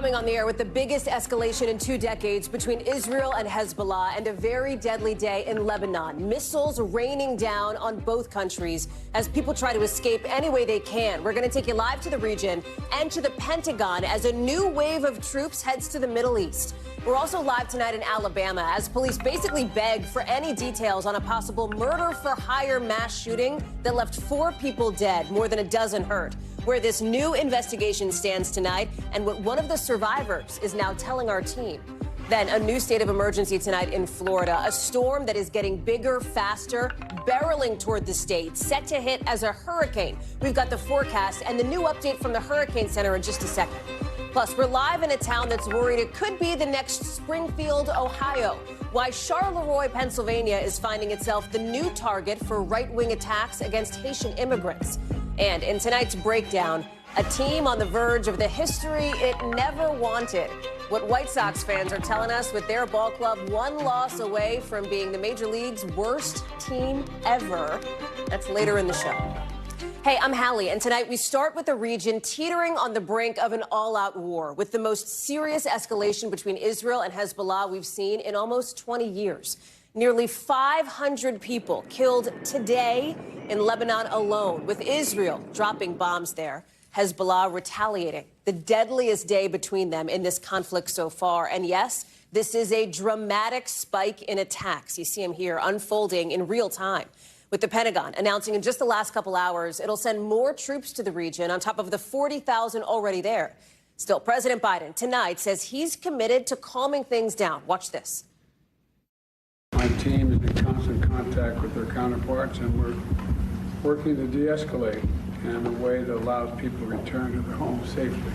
coming on the air with the biggest escalation in 2 decades between Israel and Hezbollah, and a very deadly day in Lebanon. Missiles raining down on both countries as people try to escape any way they can. We're going to take you live to the region and to the Pentagon as a new wave of troops heads to the Middle East. We're also live tonight in Alabama as police basically beg for any details on a possible murder-for-hire mass shooting that left 4 people dead, more than a dozen hurt. Where this new investigation stands tonight and what one of the survivors is now telling our team. Then a new state of emergency tonight in Florida, a storm that is getting bigger, faster, barreling toward the state, set to hit as a hurricane. We've got the forecast and the new update from the Hurricane Center in just a second. Plus, we're live in a town that's worried it could be the next Springfield, Ohio. Why Charleroi, Pennsylvania is finding itself the new target for right-wing attacks against Haitian immigrants. And in tonight's breakdown, a team on the verge of the history it never wanted. What White Sox fans are telling us with their ball club 1 loss away from being the Major League's worst team ever. That's later in the show. Hey, I'm Hallie, and tonight we start with a region teetering on the brink of an all-out war with the most serious escalation between Israel and Hezbollah we've seen in almost 20 years. Nearly 500 people killed today in Lebanon alone, with Israel dropping bombs there, Hezbollah retaliating. The deadliest day between them in this conflict so far. And yes, this is a dramatic spike in attacks. You see them here unfolding in real time, with the Pentagon announcing in just the last couple hours it'll send more troops to the region on top of the 40,000 already there. Still, President Biden tonight says he's committed to calming things down. Watch this. My team is in constant contact with their counterparts, and we're working to de-escalate in a way that allows people to return to their homes safely.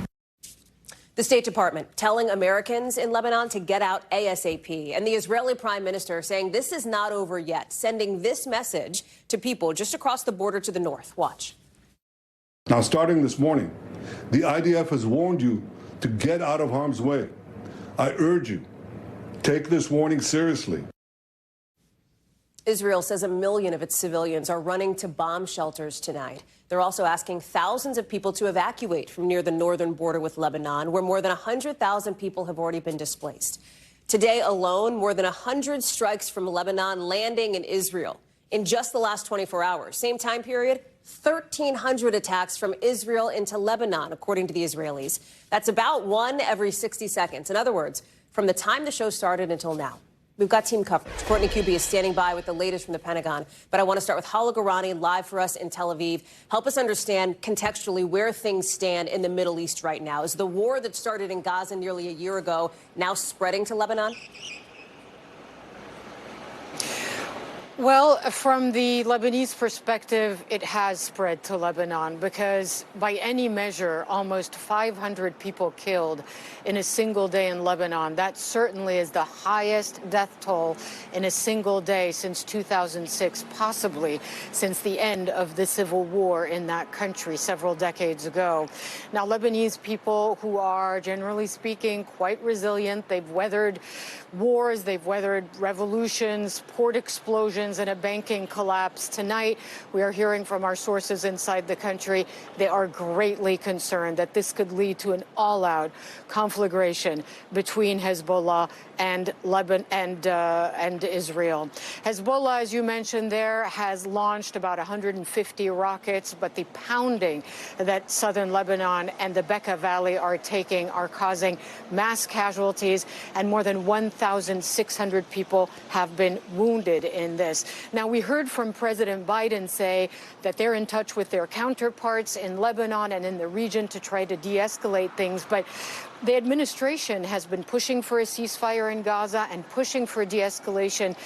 The State Department telling Americans in Lebanon to get out ASAP, and the Israeli Prime Minister saying this is not over yet, sending this message to people just across the border to the north. Watch. Now, starting this morning, the IDF has warned you to get out of harm's way. I urge you, take this warning seriously. Israel says 1 million of its civilians are running to bomb shelters tonight. They're also asking thousands of people to evacuate from near the northern border with Lebanon, where more than 100,000 people have already been displaced. Today alone, more than 100 strikes from Lebanon landing in Israel in just the last 24 hours. Same time period, 1,300 attacks from Israel into Lebanon, according to the Israelis. That's about 1 every 60 seconds. In other words, from the time the show started until now. We've got team coverage. Courtney Kuby is standing by with the latest from the Pentagon. But I want to start with Hallie live for us in Tel Aviv. Help us understand contextually where things stand in the Middle East right now. Is the war that started in Gaza nearly a year ago now spreading to Lebanon? Well, from the Lebanese perspective, it has spread to Lebanon because by any measure, almost 500 people killed in a single day in Lebanon. That certainly is the highest death toll in a single day since 2006, possibly since the end of the civil war in that country several decades ago. Now, Lebanese people who are, generally speaking, quite resilient. They've weathered wars, they've weathered revolutions, port explosions, and a banking collapse. Tonight, we are hearing from our sources inside the country. They are greatly concerned that this could lead to an all-out conflagration between Hezbollah and Lebanon and Israel. Hezbollah, as you mentioned there, has launched about 150 rockets, but the pounding that southern Lebanon and the Bekaa Valley are taking are causing mass casualties, and more than 1,600 people have been wounded in this. Now, we heard from President Biden say that they're in touch with their counterparts in Lebanon and in the region to try to de-escalate things, but the administration has been pushing for a ceasefire in Gaza and pushing for de-escalation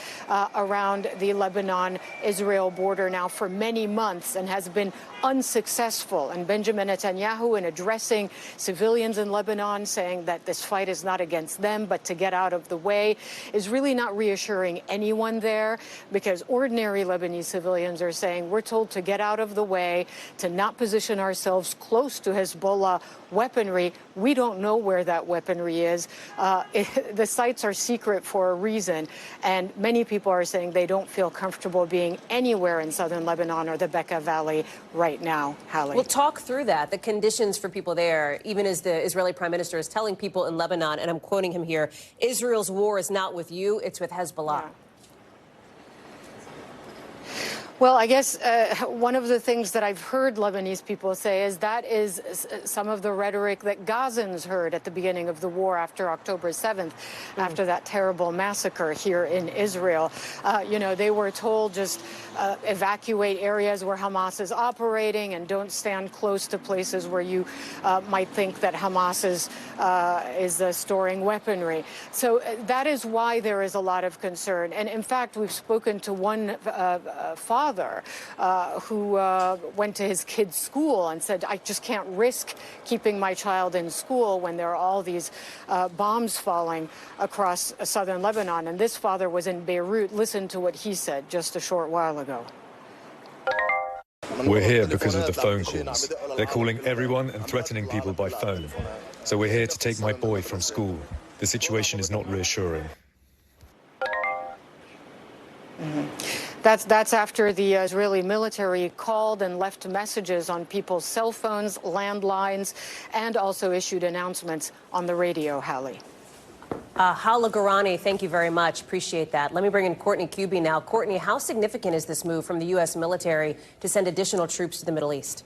around the Lebanon-Israel border now for many months and has been unsuccessful. And Benjamin Netanyahu, in addressing civilians in Lebanon, saying that this fight is not against them, but to get out of the way, is really not reassuring anyone there, because ordinary Lebanese civilians are saying we're told to get out of the way, to not position ourselves close to Hezbollah weaponry, We don't know where that weaponry is. The sites are secret for a reason, and many people are saying they don't feel comfortable being anywhere in southern Lebanon or the Bekaa Valley right now. Hallie. We'll talk through that, the conditions for people there, even as the Israeli prime minister is telling people in Lebanon, and I'm quoting him here, Israel's war is not with you, it's with Hezbollah. Yeah. Well, I guess one of the things that I've heard Lebanese people say is that is some of the rhetoric that Gazans heard at the beginning of the war after October 7th, after that terrible massacre here in Israel. You know, they were told just evacuate areas where Hamas is operating and don't stand close to places where you might think that Hamas is storing weaponry. So that is why there is a lot of concern. And in fact, we've spoken to one father who went to his kid's school and said, I just can't risk keeping my child in school when there are all these bombs falling across southern Lebanon. And this father was in Beirut. Listen to what he said just a short while ago. We're here because of the phone calls. They're calling everyone and threatening people by phone. So we're here to take my boy from school. The situation is not reassuring. That's after the Israeli military called and left messages on people's cell phones, landlines, and also issued announcements on the radio, Hallie. Hala Garani, thank you very much. Appreciate that. Let me bring in Courtney Kuby now. Courtney, how significant is this move from the U.S. military to send additional troops to the Middle East?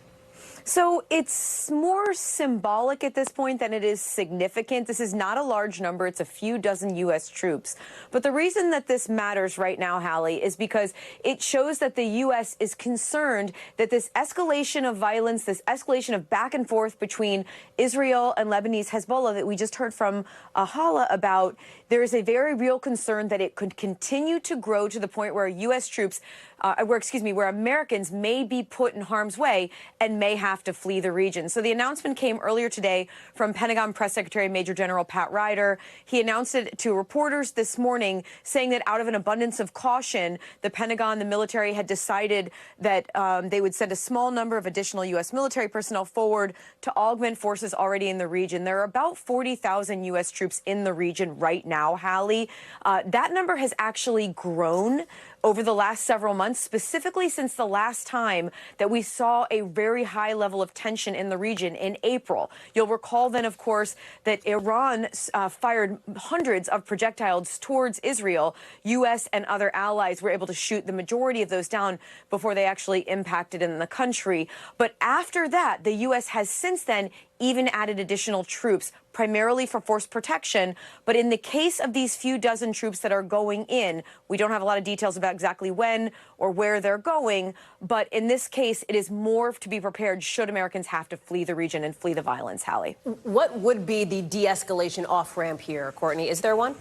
So it's more symbolic at this point than it is significant. This is not a large number. It's a few dozen U.S. troops. But the reason that this matters right now, Hallie, is because it shows that the U.S. is concerned that this escalation of violence, this escalation of back and forth between Israel and Lebanese Hezbollah that we just heard from Hala about, there is a very real concern that it could continue to grow to the point where U.S. troops, where Americans may be put in harm's way and may have to flee the region. So the announcement came earlier today from Pentagon Press Secretary Major General Pat Ryder. He announced it to reporters this morning, saying that out of an abundance of caution, the Pentagon, the military had decided that they would send a small number of additional U.S. military personnel forward to augment forces already in the region. There are about 40,000 U.S. troops in the region right now, Hallie. That number has actually grown over the last several months, specifically since the last time that we saw a very high level of tension in the region in April. You'll recall then, of course, that Iran fired hundreds of projectiles towards Israel. U.S. and other allies were able to shoot the majority of those down before they actually impacted in the country. But after that, the U.S. has since then even added additional troops, primarily for force protection. But in the case of these few dozen troops that are going in, we don't have a lot of details about exactly when or where they're going. But in this case, it is more to be prepared should Americans have to flee the region and flee the violence, Hallie. What would be the de-escalation off-ramp here, Courtney? Is there one?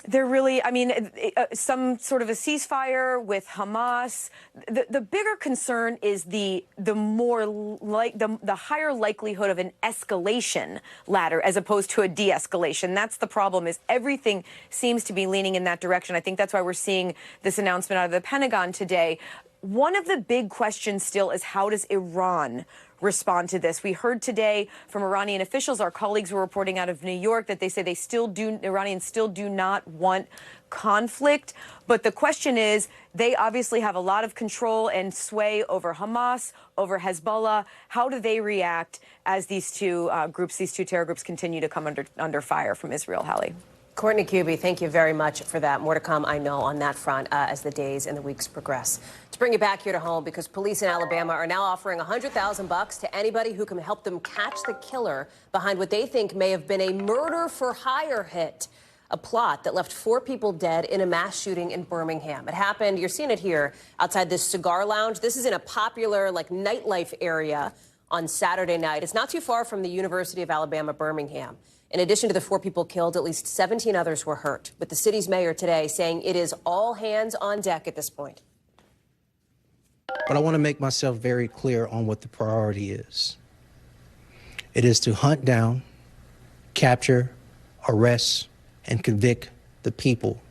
They're really, I mean, some sort of a ceasefire with Hamas. The bigger concern is the higher likelihood of an escalation ladder as opposed to a de-escalation. That's the problem, is everything seems to be leaning in that direction. I think that's why we're seeing this announcement out of the Pentagon today. One of the big questions still is, how does Iran respond to this? We heard today from Iranian officials, our colleagues were reporting out of New York, that they say Iranians still do not want conflict. But the question is, they obviously have a lot of control and sway over Hamas, over Hezbollah. How do they react as these two terror groups continue to come under fire from Israel, Hallie? Courtney Kuby, thank you very much for that. More to come, I know, on that front as the days and the weeks progress. To bring you back here to home, because police in Alabama are now offering $100,000 to anybody who can help them catch the killer behind what they think may have been a murder-for-hire hit, a plot that left 4 people dead in a mass shooting in Birmingham. It happened, you're seeing it here, outside this cigar lounge. This is in a popular, nightlife area on Saturday night. It's not too far from the University of Alabama, Birmingham. In addition to the 4 people killed, at least 17 others were hurt, with the city's mayor today saying it is all hands on deck at this point. But I want to make myself very clear on what the priority is. It is to hunt down, capture, arrest, and convict the people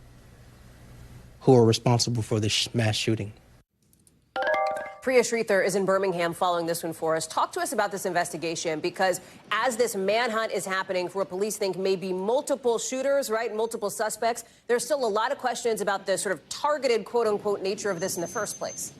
who are responsible for this mass shooting. Priya Sridhar is in Birmingham following this one for us. Talk to us about this investigation, because as this manhunt is happening for what police think may be multiple shooters, right, multiple suspects, there's still a lot of questions about the sort of targeted, quote-unquote, nature of this in the first place.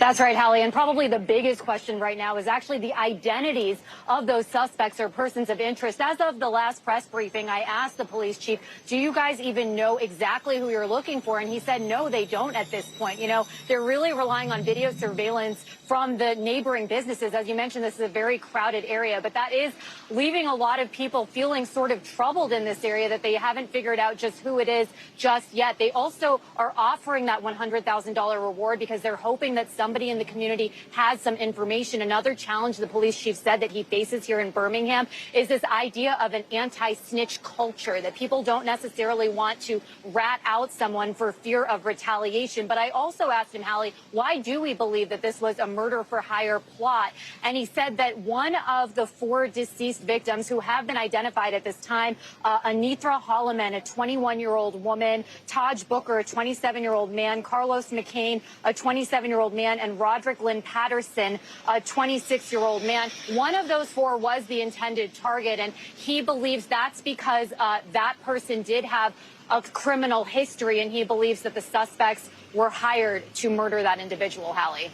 That's right, Hallie. And probably the biggest question right now is actually the identities of those suspects or persons of interest. As of the last press briefing, I asked the police chief, do you guys even know exactly who you're looking for? And he said, no, they don't at this point. You know, they're really relying on video surveillance from the neighboring businesses. As you mentioned, this is a very crowded area, but that is leaving a lot of people feeling sort of troubled in this area, that they haven't figured out just who it is just yet. They also are offering that $100,000 reward because they're hoping that somebody in the community has some information. Another challenge the police chief said that he faces here in Birmingham is this idea of an anti-snitch culture, that people don't necessarily want to rat out someone for fear of retaliation. But I also asked him, Hallie, why do we believe that this was a murder for hire plot? And he said that one of the 4 deceased victims who have been identified at this time, Anitra Holloman, a 21-year-old woman, Taj Booker, a 27-year-old man, Carlos McCain, a 27-year-old man, and Roderick Lynn Patterson, a 26-year-old man. One of those 4 was the intended target, and he believes that's because that person did have a criminal history, and he believes that the suspects were hired to murder that individual, Hallie.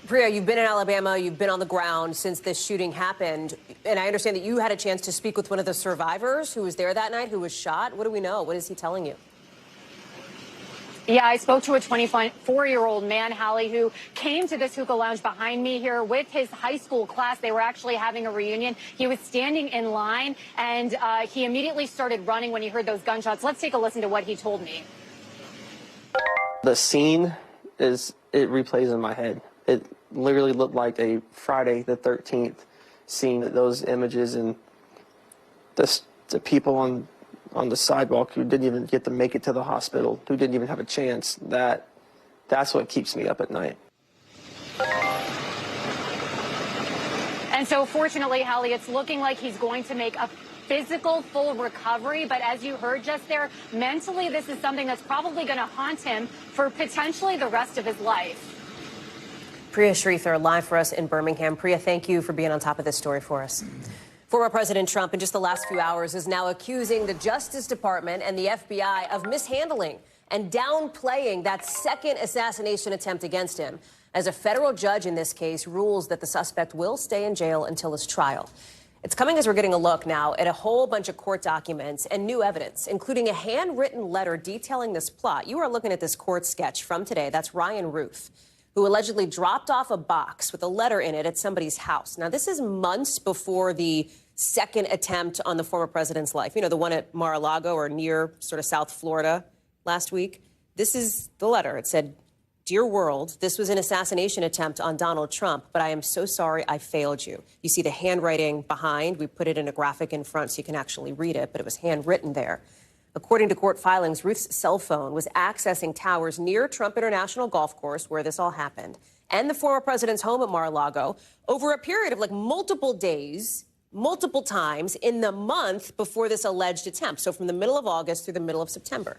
Priya, you've been in Alabama, you've been on the ground since this shooting happened, and I understand that you had a chance to speak with one of the survivors who was there that night, who was shot. What do we know? What is he telling you? Yeah, I spoke to a 24-year-old man, Hallie, who came to this hookah lounge behind me here with his high school class. They were actually having a reunion. He was standing in line, and he immediately started running when he heard those gunshots. Let's take a listen to what he told me. The scene it replays in my head. It literally looked like a Friday the 13th scene. Those images and the people on the sidewalk who didn't even get to make it to the hospital, who didn't even have a chance, that's what keeps me up at night. And so fortunately, Hallie, it's looking like he's going to make a physical full recovery, but as you heard just there, mentally this is something that's probably going to haunt him for potentially the rest of his life. Priya Sridhar live for us in Birmingham. Priya, thank you for being on top of this story for us. Former President Trump, in just the last few hours, is now accusing the Justice Department and the FBI of mishandling and downplaying that second assassination attempt against him, as a federal judge in this case rules that the suspect will stay in jail until his trial. It's coming as we're getting a look now at a whole bunch of court documents and new evidence, including a handwritten letter detailing this plot. You are looking at this court sketch from today. That's Ryan Ruth, who allegedly dropped off a box with a letter in it at somebody's house. Now, this is months before the second attempt on the former president's life. You know, the one at Mar-a-Lago or near sort of South Florida last week. This is the letter. It said, "Dear world, this was an assassination attempt on Donald Trump, but I am so sorry I failed you." You see the handwriting behind. We put it in a graphic in front so you can actually read it, but it was handwritten there. According to court filings, Ruth's cell phone was accessing towers near Trump International Golf Course, where this all happened, and the former president's home at Mar-a-Lago over a period of like multiple days, multiple times in the month before this alleged attempt. So from the middle of August through the middle of September.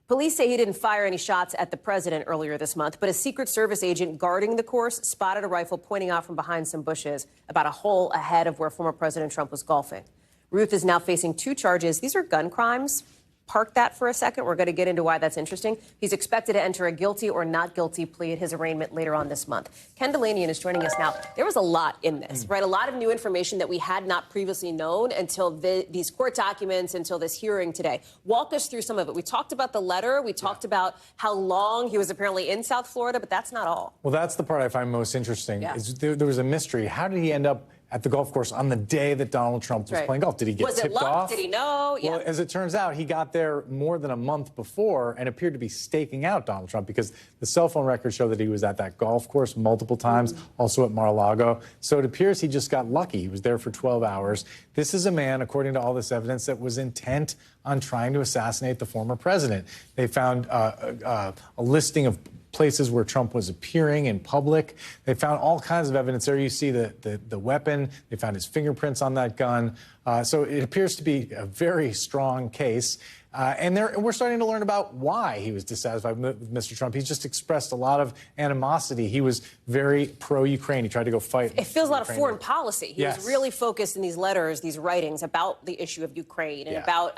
Police say he didn't fire any shots at the president earlier this month, but a Secret Service agent guarding the course spotted a rifle pointing out from behind some bushes about a hole ahead of where former President Trump was golfing. Ruth is now facing 2 charges. These are gun crimes. Park that for a second. We're going to get into why that's interesting. He's expected to enter a guilty or not guilty plea at his arraignment later on this month. Ken Delanian is joining us now. There was a lot in this, right? A lot of new information that we had not previously known until these court documents, until this hearing today. Walk us through some of it. We talked about the letter. We talked about how long he was apparently in South Florida, but that's not all. Well, that's the part I find most interesting. Is there was a mystery. How did he end up at the golf course on the day that Donald Trump was playing golf? Did he get tipped off? Did he know? Yeah. Well, as it turns out, he got there more than a month before and appeared to be staking out Donald Trump, because the cell phone records show that he was at that golf course multiple times, also at Mar-a-Lago. So it appears he just got lucky. He was there for 12 hours. This is a man, according to all this evidence, that was intent on trying to assassinate the former president. They found a listing of places where Trump was appearing in public. They found all kinds of evidence there. You see the weapon. They found his fingerprints on that gun. So it appears to be a very strong case. And we're starting to learn about why he was dissatisfied with Mr. Trump. He's just expressed a lot of animosity. He was very pro-Ukraine. He tried to go fight. It feels a lot of foreign policy. He Yes. was really focused in these letters, these writings about the issue of Ukraine and about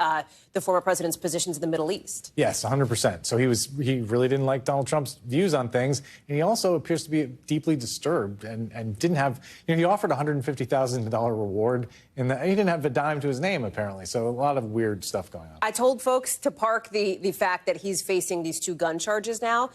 the former president's positions in the Middle East. Yes, 100%. So he really didn't like Donald Trump's views on things. And he also appears to be deeply disturbed and didn't have, he offered a $150,000 reward and he didn't have a dime to his name, apparently. So a lot of weird stuff going on. I told folks to park the fact that he's facing these 2 gun charges now.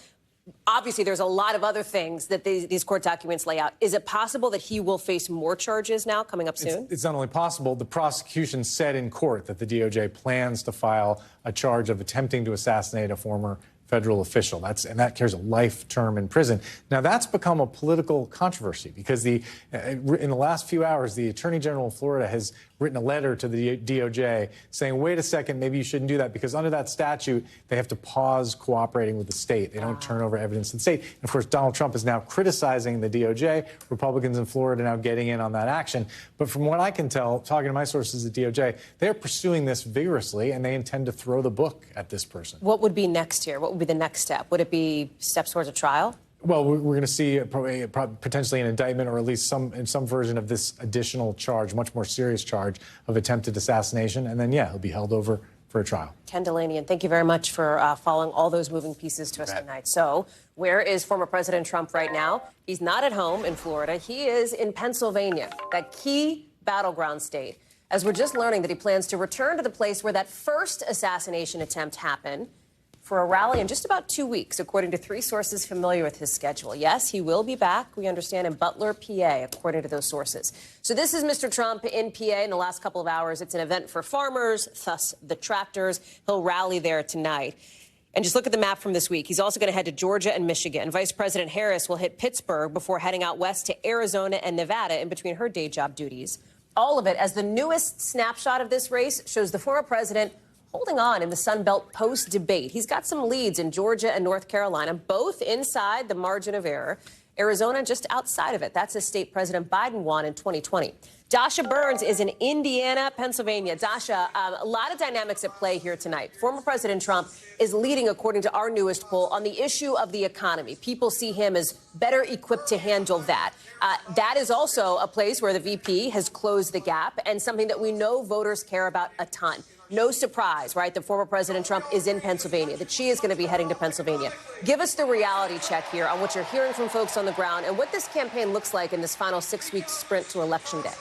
Obviously, there's a lot of other things that these court documents lay out. Is it possible that he will face more charges now coming up soon? It's not only possible. The prosecution said in court that the DOJ plans to file a charge of attempting to assassinate a former federal official. And that carries a life term in prison. Now, that's become a political controversy because in the last few hours, the Attorney General of Florida has written a letter to the DOJ saying, wait a second, maybe you shouldn't do that because under that statute, they have to pause cooperating with the state. They don't turn over evidence to the state. And of course, Donald Trump is now criticizing the DOJ. Republicans in Florida are now getting in on that action. But from what I can tell, talking to my sources at DOJ, they're pursuing this vigorously and they intend to throw the book at this person. What would be next here? What would be the next step? Would it be steps towards a trial? Well, we're going to see potentially an indictment or at least some version of this additional charge, much more serious charge of attempted assassination. And then, he'll be held over for a trial. Ken Delaney, and thank you very much for following all those moving pieces to us tonight. So where is former President Trump right now? He's not at home in Florida. He is in Pennsylvania, that key battleground state, as we're just learning that he plans to return to the place where that first assassination attempt happened for a rally in just about 2 weeks, according to 3 sources familiar with his schedule. Yes, he will be back, we understand, in Butler, PA, according to those sources. So this is Mr. Trump in PA in the last couple of hours. It's an event for farmers, thus the tractors. He'll rally there tonight. And just look at the map from this week. He's also going to head to Georgia and Michigan. Vice President Harris will hit Pittsburgh before heading out west to Arizona and Nevada in between her day job duties. All of it as the newest snapshot of this race shows the former president holding on in the Sun Belt post-debate. He's got some leads in Georgia and North Carolina, both inside the margin of error. Arizona just outside of it. That's a state President Biden won in 2020. Dasha Burns is in Indiana, Pennsylvania. Dasha, a lot of dynamics at play here tonight. Former President Trump is leading, according to our newest poll, on the issue of the economy. People see him as better equipped to handle that. That is also a place where the VP has closed the gap and something that we know voters care about a ton. No surprise, right, that former President Trump is in Pennsylvania, that she is going to be heading to Pennsylvania. Give us the reality check here on what you're hearing from folks on the ground and what this campaign looks like in this final 6-week sprint to Election Day.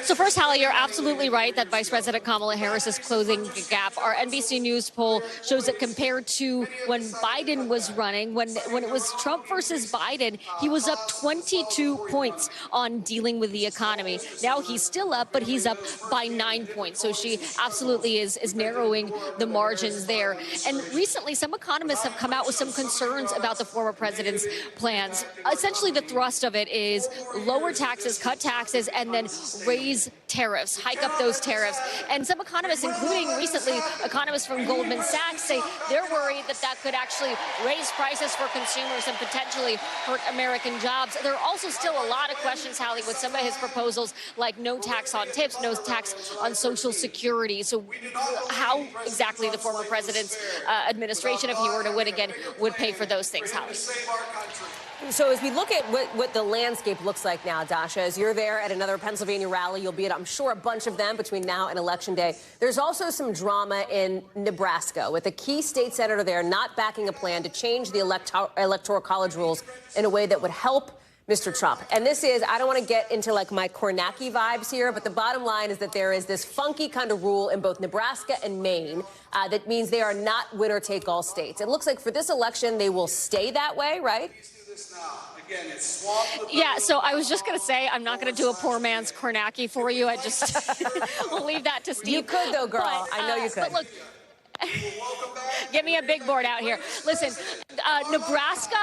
So first, Hallie, you're absolutely right that Vice President Kamala Harris is closing the gap. Our NBC News poll shows that compared to when Biden was running, when it was Trump versus Biden, he was up 22 points on dealing with the economy. Now he's still up, but he's up by 9 points. So she absolutely is narrowing the margins there. And recently, some economists have come out with some concerns about the former president's plans. Essentially, the thrust of it is lower taxes, cut taxes, and then raise tariffs, hike up those tariffs. And some economists, including recently economists from Goldman Sachs, say they're worried that that could actually raise prices for consumers and potentially hurt American jobs. There are also still a lot of questions, Hallie, with some of his proposals, like no tax on tips, no tax on Social Security. So how exactly the former president's administration, if he were to win again, would pay for those things, Hallie? So as we look at what the landscape looks like now, Dasha, as you're there at another Pennsylvania rally, you'll be at, I'm sure, a bunch of them between now and Election Day. There's also some drama in Nebraska with a key state senator there not backing a plan to change the electoral college rules in a way that would help Mr. Trump. And this is, I don't want to get into like my Kornacki vibes here, but the bottom line is that there is this funky kind of rule in both Nebraska and Maine that means they are not winner-take-all states. It looks like for this election, they will stay that way, right? Yeah, so I was just going to say, I'm not going to do a poor man's Kornacki for you. I just will leave that to Steve. You could, though, girl. But, I know you could. But look, give me a big board out here. Listen, Nebraska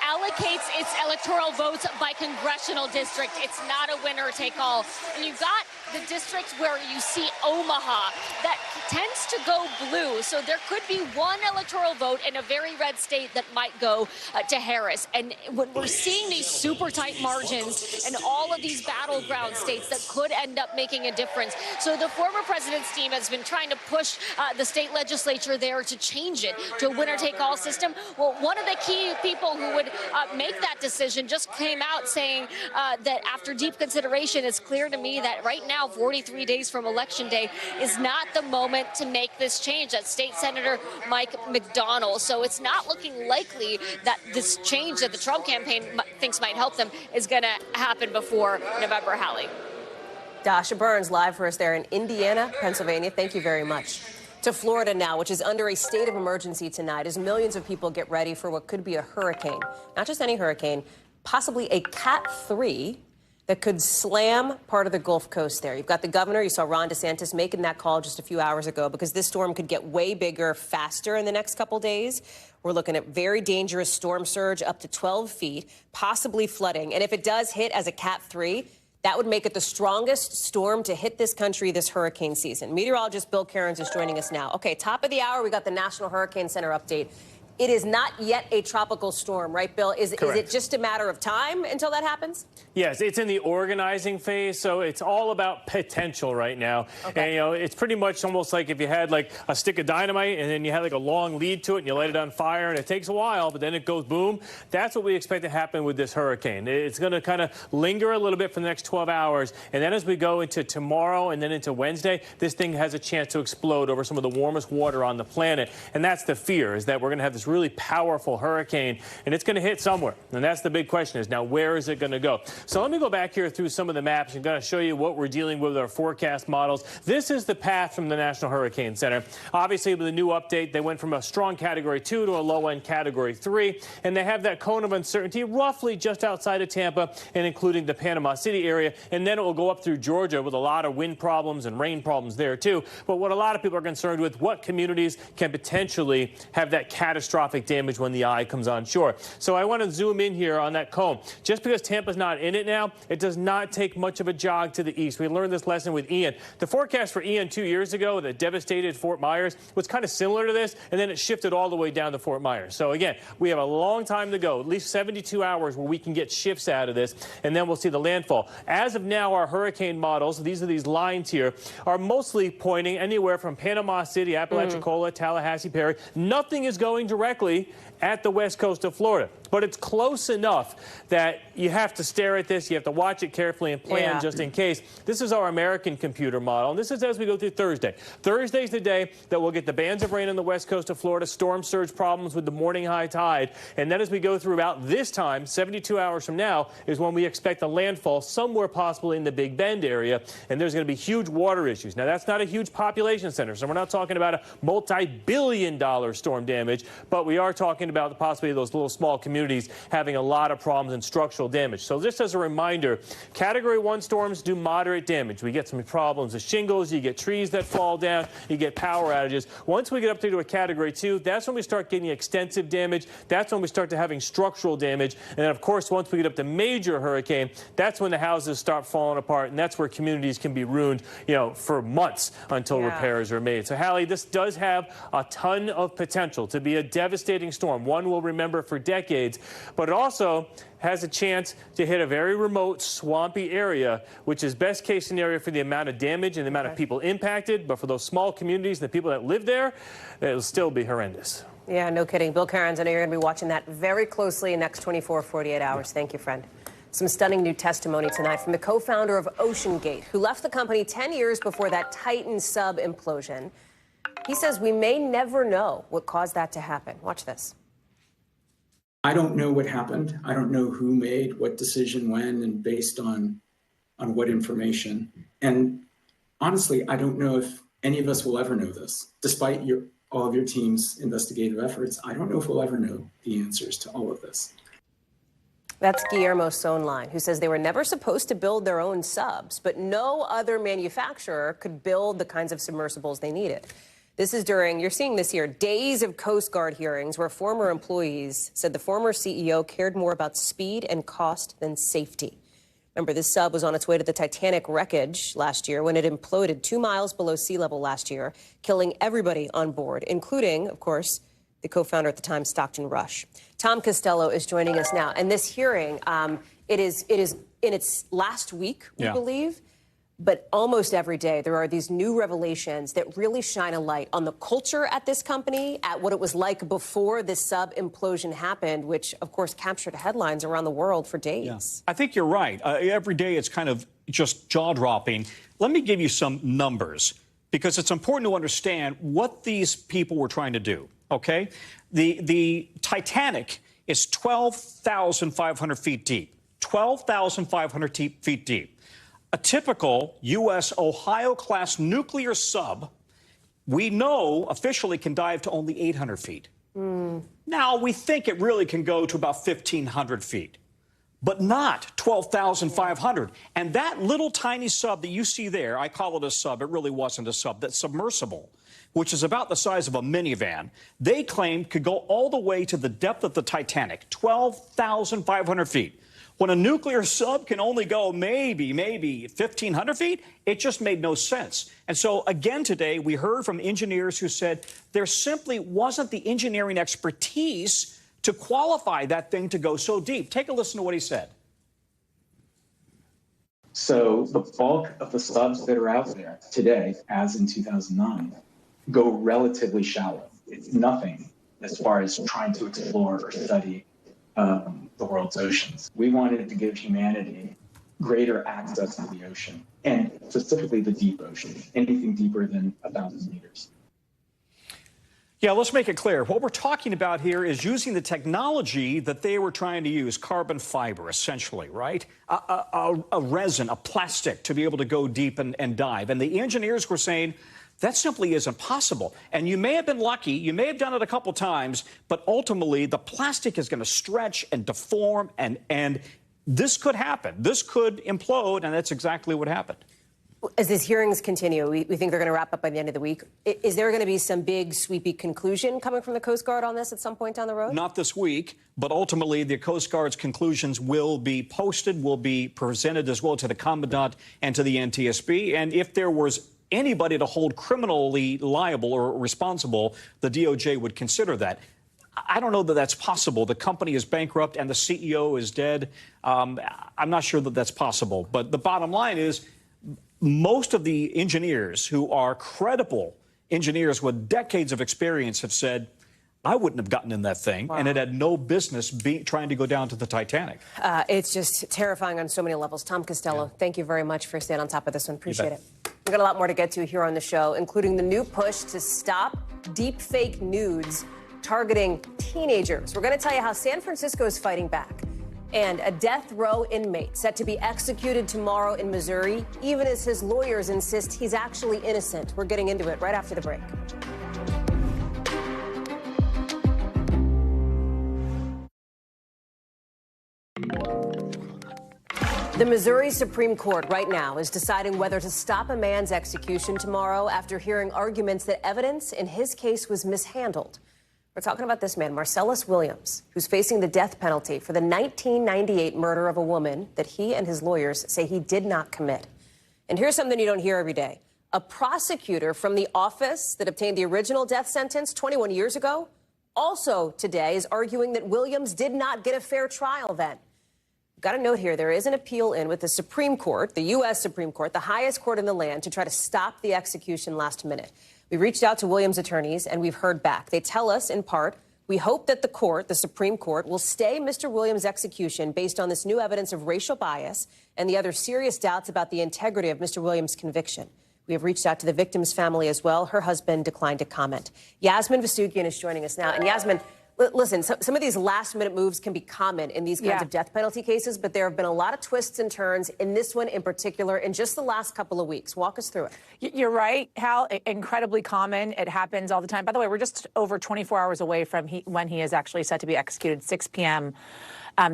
allocates its electoral votes by congressional district. It's not a winner-take-all. And you've got the district where you see Omaha that tends to go blue. So there could be one electoral vote in a very red state that might go to Harris. And when we're seeing these super tight margins and all of these battleground states that could end up making a difference. So the former president's team has been trying to push the state legislature there to change it to a winner-take-all system. Well, one of the key people who would make that decision just came out saying that after deep consideration, it's clear to me that right now, 43 days from Election Day, is not the moment to make this change. That's State Senator Mike McDonald. So it's not looking likely that this change that the Trump campaign thinks might help them is going to happen before November, Hallie. Dasha Burns live for us there in Indiana, Pennsylvania. Thank you very much. To Florida now, which is under a state of emergency tonight as millions of people get ready for what could be a hurricane. Not just any hurricane, possibly a Cat 3 that could slam part of the Gulf Coast there. You've got the governor. You saw Ron DeSantis making that call just a few hours ago because this storm could get way bigger faster in the next couple days. We're looking at very dangerous storm surge up to 12 feet, possibly flooding. And if it does hit as a Cat 3, that would make it the strongest storm to hit this country this hurricane season. Meteorologist Bill Cairns is joining us now. Okay, top of the hour, we got the National Hurricane Center update. It is not yet a tropical storm, right, Bill? Is it just a matter of time until that happens? Yes, it's in the organizing phase, so it's all about potential right now. Okay. And, you know, it's pretty much almost like if you had, like, a stick of dynamite and then you had, like, a long lead to it and you light it on fire and it takes a while, but then it goes boom. That's what we expect to happen with this hurricane. It's going to kind of linger a little bit for the next 12 hours, and then as we go into tomorrow and then into Wednesday, this thing has a chance to explode over some of the warmest water on the planet. And that's the fear, is that we're going to have this really powerful hurricane, and it's going to hit somewhere. And that's the big question, is now where is it going to go? So let me go back here through some of the maps and going to show you what we're dealing with our forecast models. This is the path from the National Hurricane Center. Obviously, with the new update, they went from a strong Category 2 to a low-end Category 3, and they have that cone of uncertainty roughly just outside of Tampa and including the Panama City area, and then it will go up through Georgia with a lot of wind problems and rain problems there, too. But what a lot of people are concerned with, what communities can potentially have that catastrophic damage when the eye comes on shore. So I want to zoom in here on that cone. Just because Tampa's not in it now, it does not take much of a jog to the east. We learned this lesson with Ian. The forecast for Ian 2 years ago that devastated Fort Myers was kind of similar to this, and then it shifted all the way down to Fort Myers. So again, we have a long time to go, at least 72 hours where we can get shifts out of this, and then we'll see the landfall. As of now, our hurricane models, these are these lines here, are mostly pointing anywhere from Panama City, Apalachicola, Tallahassee, Perry. Nothing is going directly at the west coast of Florida. But it's close enough that you have to stare at this, you have to watch it carefully and plan just in case. This is our American computer model, and this is as we go through Thursday. Thursday's the day that we'll get the bands of rain on the west coast of Florida, storm surge problems with the morning high tide, and then as we go through about this time, 72 hours from now, is when we expect a landfall somewhere possibly in the Big Bend area, and there's going to be huge water issues. Now, that's not a huge population center, so we're not talking about a multi-billion-dollar storm damage, but we are talking about the possibility of those little small communities having a lot of problems and structural damage. So just as a reminder, Category 1 storms do moderate damage. We get some problems with shingles, you get trees that fall down, you get power outages. Once we get up to a Category 2, that's when we start getting extensive damage. That's when we start to having structural damage. And then, of course, once we get up to major hurricane, that's when the houses start falling apart, and that's where communities can be ruined, you know, for months until repairs are made. So, Hallie, this does have a ton of potential to be a devastating storm, one we'll remember for decades, but it also has a chance to hit a very remote, swampy area, which is best case scenario for the amount of damage and the amount of people impacted. But for those small communities and the people that live there, it'll still be horrendous. Yeah, no kidding. Bill Cairns, I know you're going to be watching that very closely in the next 24, 48 hours. Thank you, friend. Some stunning new testimony tonight from the co-founder of OceanGate, who left the company 10 years before that Titan sub implosion. He says we may never know what caused that to happen. Watch this. I don't know what happened. I don't know who made what decision when and based on what information. And honestly, I don't know if any of us will ever know this. Despite all of your team's investigative efforts, I don't know if we'll ever know the answers to all of this. That's Guillermo Sonline, who says they were never supposed to build their own subs, but no other manufacturer could build the kinds of submersibles they needed. This is during, you're seeing this here, days of Coast Guard hearings where former employees said the former CEO cared more about speed and cost than safety. Remember, this sub was on its way to the Titanic wreckage last year when it imploded 2 miles below sea level last year, killing everybody on board, including, of course, the co-founder at the time, Stockton Rush. Tom Costello is joining us now. And this hearing, it is in its last week, we believe. But almost every day, there are these new revelations that really shine a light on the culture at this company, at what it was like before this sub implosion happened, which, of course, captured headlines around the world for days. Yeah. I think you're right. Every day it's kind of just jaw-dropping. Let me give you some numbers, because it's important to understand what these people were trying to do, okay? The Titanic is 12,500 feet deep. 12,500 feet deep. A typical U.S. Ohio-class nuclear sub, we know officially can dive to only 800 feet. Now, we think it really can go to about 1,500 feet, but not 12,500. And that little tiny sub that you see there, I call it a sub, it really wasn't a sub, that's submersible, which is about the size of a minivan, they claimed could go all the way to the depth of the Titanic, 12,500 feet. When a nuclear sub can only go maybe 1,500 feet, it just made no sense. And so, again, today, we heard from engineers who said there simply wasn't the engineering expertise to qualify that thing to go so deep. Take a listen to what he said. So the bulk of the subs that are out there today, as in 2009, go relatively shallow. It's nothing as far as trying to explore or study the world's oceans. We wanted to give humanity greater access to the ocean, and specifically the deep ocean, anything deeper than 1,000 meters. Yeah, let's make it clear. What we're talking about here is using the technology that they were trying to use, carbon fiber, essentially, right? A resin, a plastic, to be able to go deep and dive. And the engineers were saying, that simply isn't possible. And you may have been lucky, you may have done it a couple times, but ultimately the plastic is going to stretch and deform, and this could happen. This could implode, and that's exactly what happened. As these hearings continue, we think they're going to wrap up by the end of the week. Is there going to be some big, sweepy conclusion coming from the Coast Guard on this at some point down the road? Not this week, but ultimately the Coast Guard's conclusions will be posted, will be presented as well to the Commandant and to the NTSB. And if there was anybody to hold criminally liable or responsible, the DOJ would consider that. I don't know that that's possible. The company is bankrupt and the CEO is dead. I'm not sure that that's possible. But the bottom line is most of the engineers who are credible engineers with decades of experience have said, I wouldn't have gotten in that thing, and it had no business trying to go down to the Titanic. It's just terrifying on so many levels. Tom Costello, thank you very much for staying on top of this one. Appreciate it. We've got a lot more to get to here on the show, including the new push to stop deepfake nudes targeting teenagers. We're going to tell you how San Francisco is fighting back. And a death row inmate set to be executed tomorrow in Missouri, even as his lawyers insist he's actually innocent. We're getting into it right after the break. The Missouri Supreme Court right now is deciding whether to stop a man's execution tomorrow after hearing arguments that evidence in his case was mishandled. We're talking about this man, Marcellus Williams, who's facing the death penalty for the 1998 murder of a woman that he and his lawyers say he did not commit. And here's something you don't hear every day. A prosecutor from the office that obtained the original death sentence 21 years ago also today is arguing that Williams did not get a fair trial then. Got a note here. There is an appeal in with the Supreme Court, the U.S. Supreme Court, the highest court in the land, to try to stop the execution last minute. We reached out to Williams' attorneys, and we've heard back. They tell us, in part, we hope that the court, the Supreme Court, will stay Mr. Williams' execution based on this new evidence of racial bias and the other serious doubts about the integrity of Mr. Williams' conviction. We have reached out to the victim's family as well. Her husband declined to comment. Yasmin Vasugian is joining us now. And Yasmin, listen, some of these last-minute moves can be common in these kinds of death penalty cases, but there have been a lot of twists and turns in this one in particular in just the last couple of weeks. Walk us through it. You're right, Hal. Incredibly common. It happens all the time. By the way, we're just over 24 hours away from when he is actually set to be executed, 6 p.m.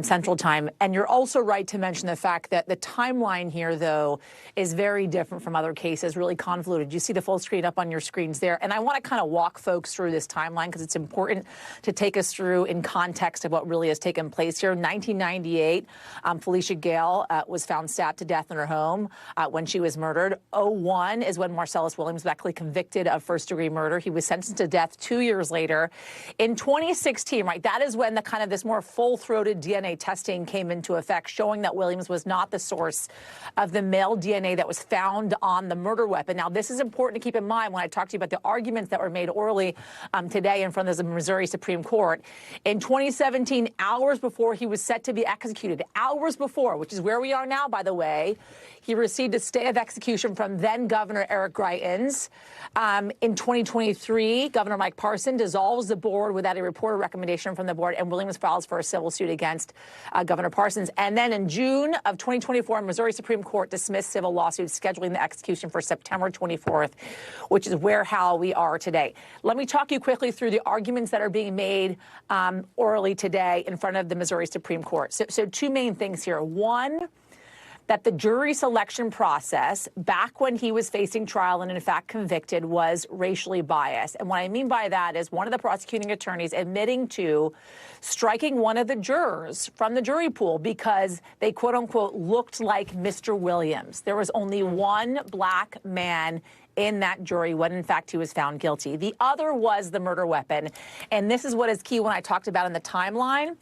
Central Time. And you're also right to mention the fact that the timeline here, though, is very different from other cases, really convoluted. You see the full screen up on your screens there. And I want to kind of walk folks through this timeline because it's important to take us through in context of what really has taken place here. 1998, Felicia Gale was found stabbed to death in her home when she was murdered. 2001 is when Marcellus Williams was actually convicted of first-degree murder. He was sentenced to death 2 years later. In 2016, right, that is when the kind of this more full-throated DNA testing came into effect, showing that Williams was not the source of the male DNA that was found on the murder weapon. Now, this is important to keep in mind when I talk to you about the arguments that were made orally today in front of the Missouri Supreme Court. In 2017, hours before he was set to be executed, hours before, which is where we are now, by the way, he received a stay of execution from then-Governor Eric Greitens. In 2023, Governor Mike Parson dissolves the board without a report or recommendation from the board, and Williams files for a civil suit against Governor Parsons. And then in June of 2024, Missouri Supreme Court dismissed civil lawsuits, scheduling the execution for September 24th, which is how we are today. Let me talk you quickly through the arguments that are being made orally today in front of the Missouri Supreme Court. So two main things here. One, that the jury selection process back when he was facing trial and in fact convicted was racially biased. And what I mean by that is one of the prosecuting attorneys admitting to striking one of the jurors from the jury pool because they, quote unquote, looked like Mr. Williams. There was only one black man in that jury when, in fact, he was found guilty. The other was the murder weapon. And this is what is key when I talked about in the timeline.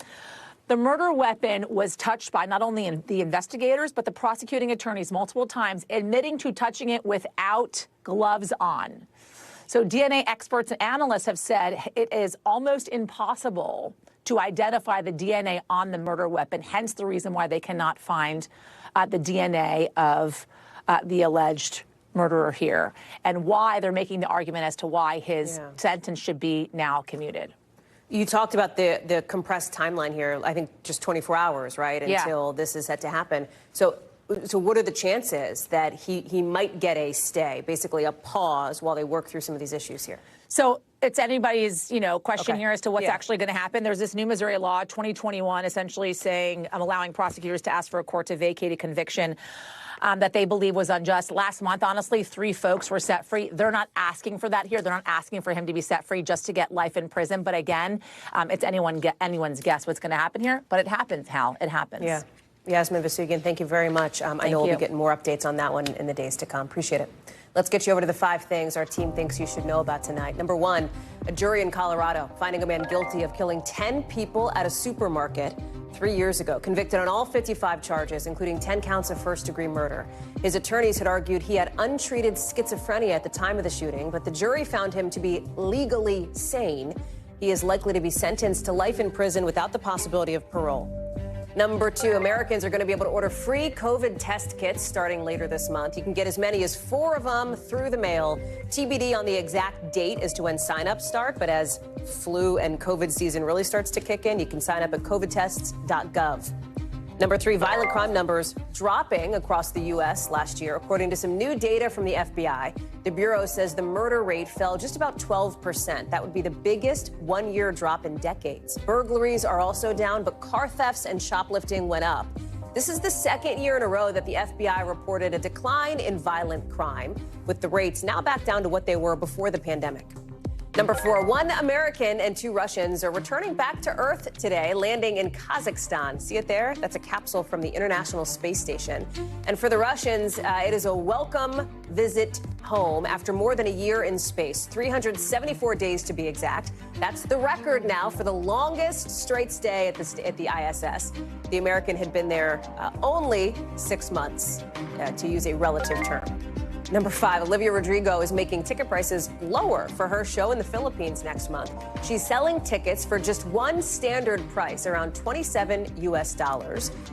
The murder weapon was touched by not only the investigators, but the prosecuting attorneys multiple times, admitting to touching it without gloves on. So DNA experts and analysts have said it is almost impossible to identify the DNA on the murder weapon, hence the reason why they cannot find the DNA of the alleged murderer here, and why they're making the argument as to why his sentence should be now commuted. You talked about the compressed timeline here, I think just 24 hours, right, until this is set to happen. So what are the chances that he might get a stay, basically a pause while they work through some of these issues here? So it's anybody's, question here as to what's actually going to happen. There's this new Missouri law, 2021, essentially saying allowing prosecutors to ask for a court to vacate a conviction that they believe was unjust. Last month, honestly, 3 folks were set free. They're not asking for that here. They're not asking for him to be set free just to get life in prison. But again, it's anyone's guess what's going to happen here. But it happens, Hal. It happens. Yeah. Yasmin Vasugian, thank you very much. I know we'll be getting more updates on that one in the days to come. Appreciate it. Let's get you over to the 5 things our team thinks you should know about tonight. Number 1, a jury in Colorado finding a man guilty of killing 10 people at a supermarket 3 years ago, convicted on all 55 charges, including 10 counts of first-degree murder. His attorneys had argued he had untreated schizophrenia at the time of the shooting, but the jury found him to be legally sane. He is likely to be sentenced to life in prison without the possibility of parole. Number 2, Americans are going to be able to order free COVID test kits starting later this month. You can get as many as 4 of them through the mail. TBD on the exact date as to when sign-ups start, but as flu and COVID season really starts to kick in, you can sign up at covidtests.gov. Number 3, violent crime numbers dropping across the U.S. last year. According to some new data from the FBI, the Bureau says the murder rate fell just about 12%. That would be the biggest one-year drop in decades. Burglaries are also down, but car thefts and shoplifting went up. This is the second year in a row that the FBI reported a decline in violent crime, with the rates now back down to what they were before the pandemic. Number 4, 1 American and 2 Russians are returning back to Earth today, landing in Kazakhstan. See it there? That's a capsule from the International Space Station. And for the Russians, it is a welcome visit home after more than a year in space, 374 days to be exact. That's the record now for the longest straight stay at the ISS. The American had been there only 6 months, to use a relative term. Number 5, Olivia Rodrigo is making ticket prices lower for her show in the Philippines next month. She's selling tickets for just one standard price, around $27 US.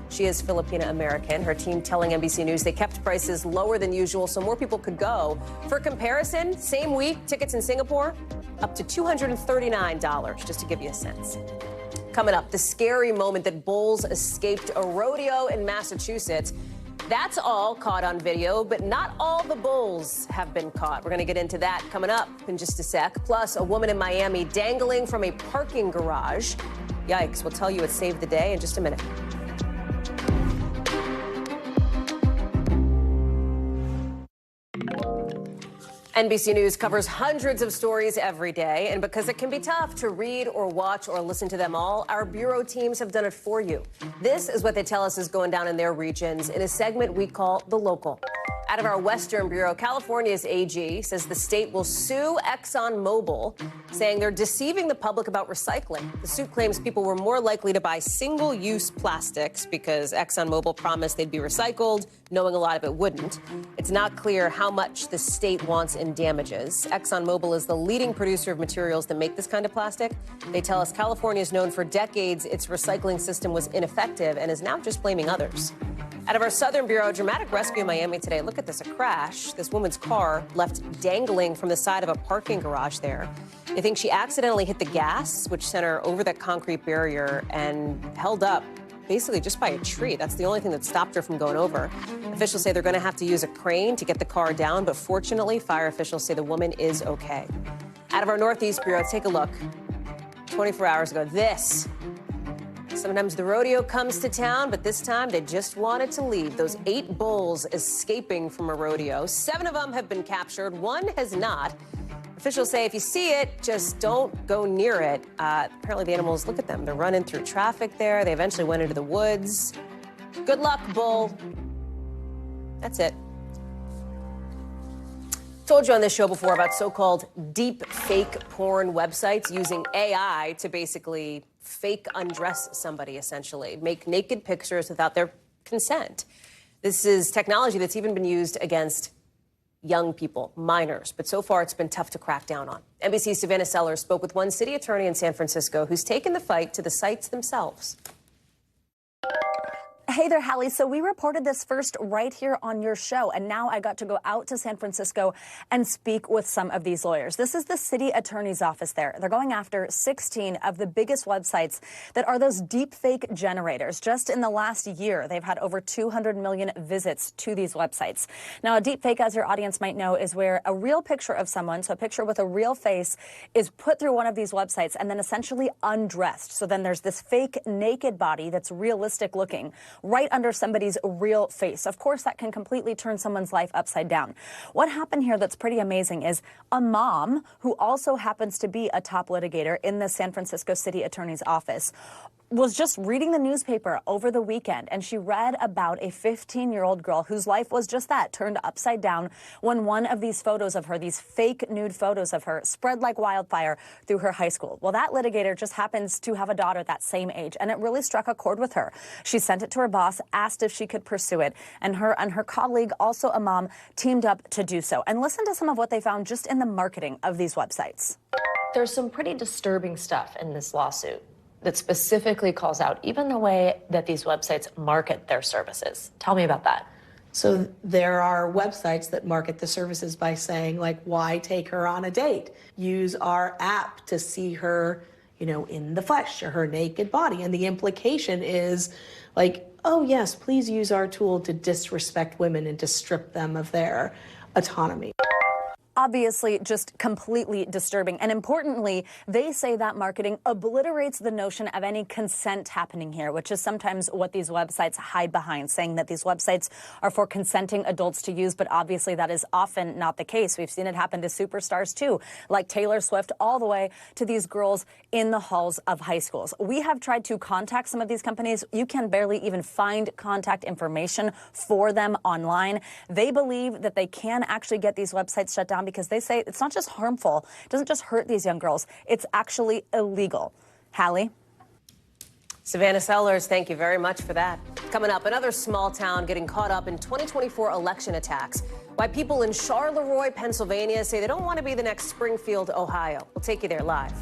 She is Filipina American. Her team telling NBC News they kept prices lower than usual so more people could go. For comparison, same week, tickets in Singapore up to $239, just to give you a sense. Coming up, the scary moment that bulls escaped a rodeo in Massachusetts. That's all caught on video, but not all the bulls have been caught. We're going to get into that coming up in just a sec. Plus, a woman in Miami dangling from a parking garage. Yikes. We'll tell you what saved the day in just a minute. NBC News covers hundreds of stories every day, and because it can be tough to read or watch or listen to them all, our bureau teams have done it for you. This is what they tell us is going down in their regions in a segment we call The Local. Out of our Western Bureau, California's AG says the state will sue ExxonMobil, saying they're deceiving the public about recycling. The suit claims people were more likely to buy single-use plastics because ExxonMobil promised they'd be recycled, knowing a lot of it wouldn't. It's not clear how much the state wants in damages. ExxonMobil is the leading producer of materials that make this kind of plastic. They tell us California is known for decades its recycling system was ineffective and is now just blaming others. Out of our Southern Bureau, dramatic rescue in Miami today. Look at this, a crash. This woman's car left dangling from the side of a parking garage there. They think she accidentally hit the gas, which sent her over that concrete barrier and held up basically just by a tree. That's the only thing that stopped her from going over. Officials say they're going to have to use a crane to get the car down, but fortunately, fire officials say the woman is okay. Out of our Northeast Bureau, take a look. 24 hours ago, this. Sometimes the rodeo comes to town, but this time they just wanted to leave. Those 8 bulls escaping from a rodeo. 7 of them have been captured. 1 has not. Officials say if you see it, just don't go near it. Apparently the animals, look at them. They're running through traffic there. They eventually went into the woods. Good luck, bull. That's it. Told you on this show before about so-called deep fake porn websites using AI to basically fake undress somebody, essentially, make naked pictures without their consent. This is technology that's even been used against young people, minors, but so far it's been tough to crack down on. NBC's Savannah Sellers spoke with one city attorney in San Francisco who's taken the fight to the sites themselves. Hey there, Hallie. So we reported this first right here on your show, and now I got to go out to San Francisco and speak with some of these lawyers. This is the city attorney's office there. They're going after 16 of the biggest websites that are those deep fake generators. Just in the last year, they've had over 200 million visits to these websites. Now, a deep fake, as your audience might know, is where a real picture of someone, so a picture with a real face, is put through one of these websites and then essentially undressed. So then there's this fake naked body that's realistic looking right under somebody's real face. Of course, that can completely turn someone's life upside down. What happened here that's pretty amazing is a mom who also happens to be a top litigator in the San Francisco City Attorney's Office was just reading the newspaper over the weekend, and she read about a 15-year-old girl whose life was just that, turned upside down when one of these photos of her, these fake nude photos of her, spread like wildfire through her high school. Well, that litigator just happens to have a daughter that same age, and it really struck a chord with her. She sent it to her boss, asked if she could pursue it, and her colleague, also a mom, teamed up to do so. And listen to some of what they found just in the marketing of these websites. There's some pretty disturbing stuff in this lawsuit that specifically calls out even the way that these websites market their services. Tell me about that. So there are websites that market the services by saying, like, why take her on a date? Use our app to see her, you know, in the flesh or her naked body. And the implication is like, oh, yes, please use our tool to disrespect women and to strip them of their autonomy. Obviously, just completely disturbing. And importantly, they say that marketing obliterates the notion of any consent happening here, which is sometimes what these websites hide behind, saying that these websites are for consenting adults to use. But obviously, that is often not the case. We've seen it happen to superstars, too, like Taylor Swift, all the way to these girls in the halls of high schools. We have tried to contact some of these companies. You can barely even find contact information for them online. They believe that they can actually get these websites shut down because they say it's not just harmful, it doesn't just hurt these young girls, it's actually illegal. Hallie? Savannah Sellers, thank you very much for that. Coming up, another small town getting caught up in 2024 election attacks. Why people in Charleroi, Pennsylvania say they don't want to be the next Springfield, Ohio. We'll take you there live.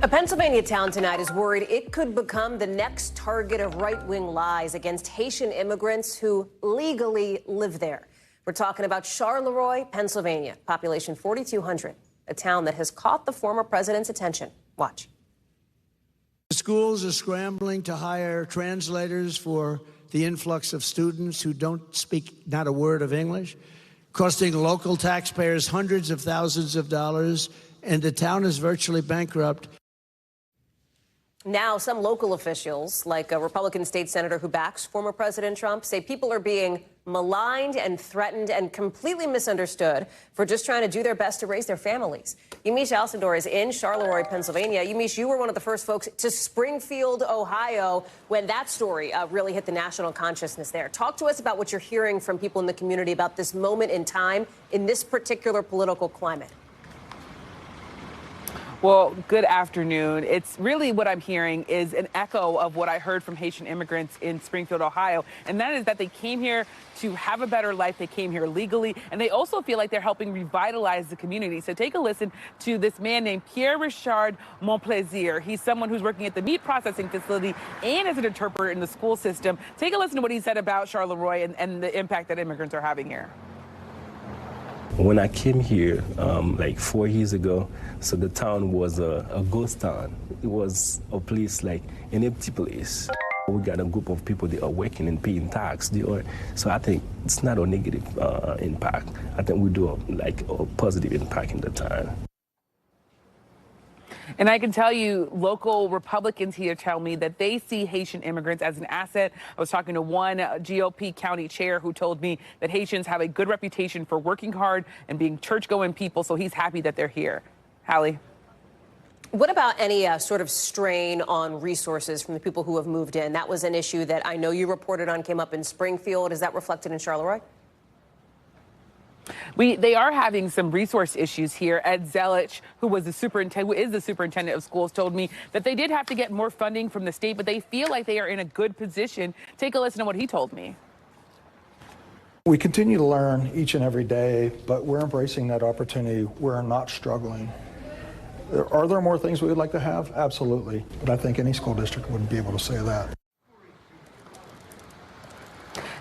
A Pennsylvania town tonight is worried it could become the next target of right-wing lies against Haitian immigrants who legally live there. We're talking about Charleroi, Pennsylvania, population 4,200, a town that has caught the former president's attention. Watch. The schools are scrambling to hire translators for the influx of students who don't speak not a word of English. costing local taxpayers hundreds of thousands of dollars, and the town is virtually bankrupt. Now, some local officials, like a Republican state senator who backs former President Trump, say people are being maligned and threatened and completely misunderstood for just trying to do their best to raise their families. Yamiche Alcindor is in Charleroi, Pennsylvania. Yamiche, you were one of the first folks to Springfield, Ohio, when that story really hit the national consciousness there. Talk to us about what you're hearing from people in the community about this moment in time in this particular political climate. Well, good afternoon. It's really what I'm hearing is an echo of what I heard from Haitian immigrants in Springfield, Ohio, and that is that they came here to have a better life. They came here legally, and they also feel like they're helping revitalize the community. So take a listen to this man named Pierre Richard Montplaisir. He's someone who's working at the meat processing facility and as an interpreter in the school system. Take a listen to what he said about Charleroi and the impact that immigrants are having here. When I came here like 4 years ago, so the town was a ghost town. It was a place like an empty place. We got a group of people that are working and paying tax. So I think it's not a negative impact. I think we do a positive impact in the town. And I can tell you, local Republicans here tell me that they see Haitian immigrants as an asset. I was talking to one GOP county chair who told me that Haitians have a good reputation for working hard and being church-going people, so he's happy that they're here. Hallie? What about any sort of strain on resources from the people who have moved in? That was an issue that I know you reported on, came up in Springfield. Is that reflected in Charleroi? They are having some resource issues here. Ed Zelich, who is the superintendent of schools, told me that they did have to get more funding from the state, but they feel like they are in a good position. Take a listen to what he told me. We continue to learn each and every day, but we're embracing that opportunity. We're not struggling. Are there more things we would like to have? Absolutely. But I think any school district wouldn't be able to say that.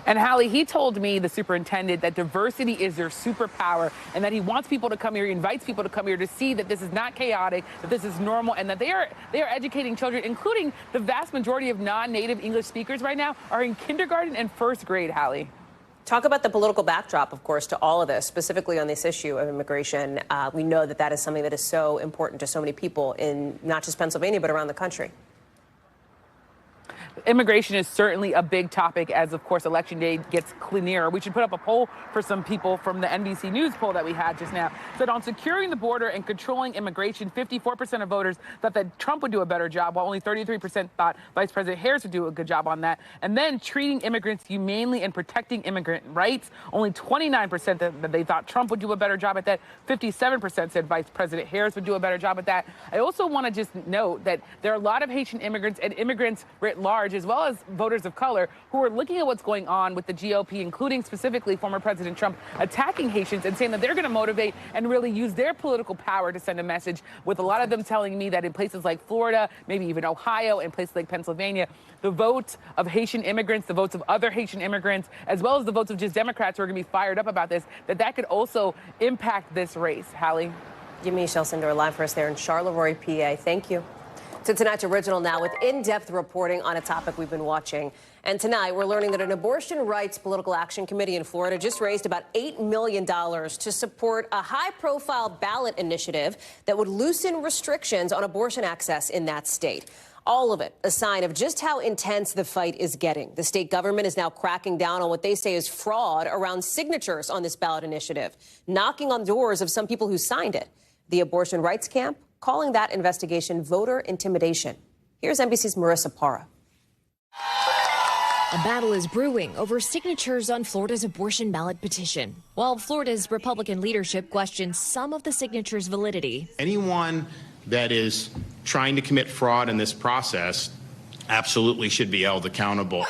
And Hallie, he told me, the superintendent, that diversity is their superpower and that he wants people to come here, he invites people to come here to see that this is not chaotic, that this is normal, and that they are educating children, including the vast majority of non-native English speakers right now are in kindergarten and first grade, Hallie. Talk about the political backdrop, of course, to all of this, specifically on this issue of immigration. We know that that is something that is so important to so many people in not just Pennsylvania, but around the country. Immigration is certainly a big topic as, of course, Election Day gets nearer. We should put up a poll for some people from the NBC News poll that we had just now. Said on securing the border and controlling immigration, 54% of voters thought that Trump would do a better job, while only 33% thought Vice President Harris would do a good job on that. And then treating immigrants humanely and protecting immigrant rights, only 29% that they thought Trump would do a better job at that. 57% said Vice President Harris would do a better job at that. I also want to just note that there are a lot of Haitian immigrants and immigrants writ large, as well as voters of color, who are looking at what's going on with the GOP, including specifically former President Trump attacking Haitians and saying that they're going to motivate and really use their political power to send a message, with a lot of them telling me that in places like Florida, maybe even Ohio, and places like Pennsylvania, the votes of Haitian immigrants, the votes of other Haitian immigrants, as well as the votes of just Democrats who are going to be fired up about this, that could also impact this race. Hallie? Yamiche Alcindor live for us there in Charleroi, PA. Thank you. To tonight's original now with in-depth reporting on a topic we've been watching. And tonight we're learning that an abortion rights political action committee in Florida just raised about $8 million to support a high-profile ballot initiative that would loosen restrictions on abortion access in that state. All of it a sign of just how intense the fight is getting. The state government is now cracking down on what they say is fraud around signatures on this ballot initiative, knocking on doors of some people who signed it. The abortion rights camp calling that investigation voter intimidation. Here's NBC's Marissa Parra. A battle is brewing over signatures on Florida's abortion ballot petition, while Florida's Republican leadership questions some of the signatures' validity. Anyone that is trying to commit fraud in this process absolutely should be held accountable.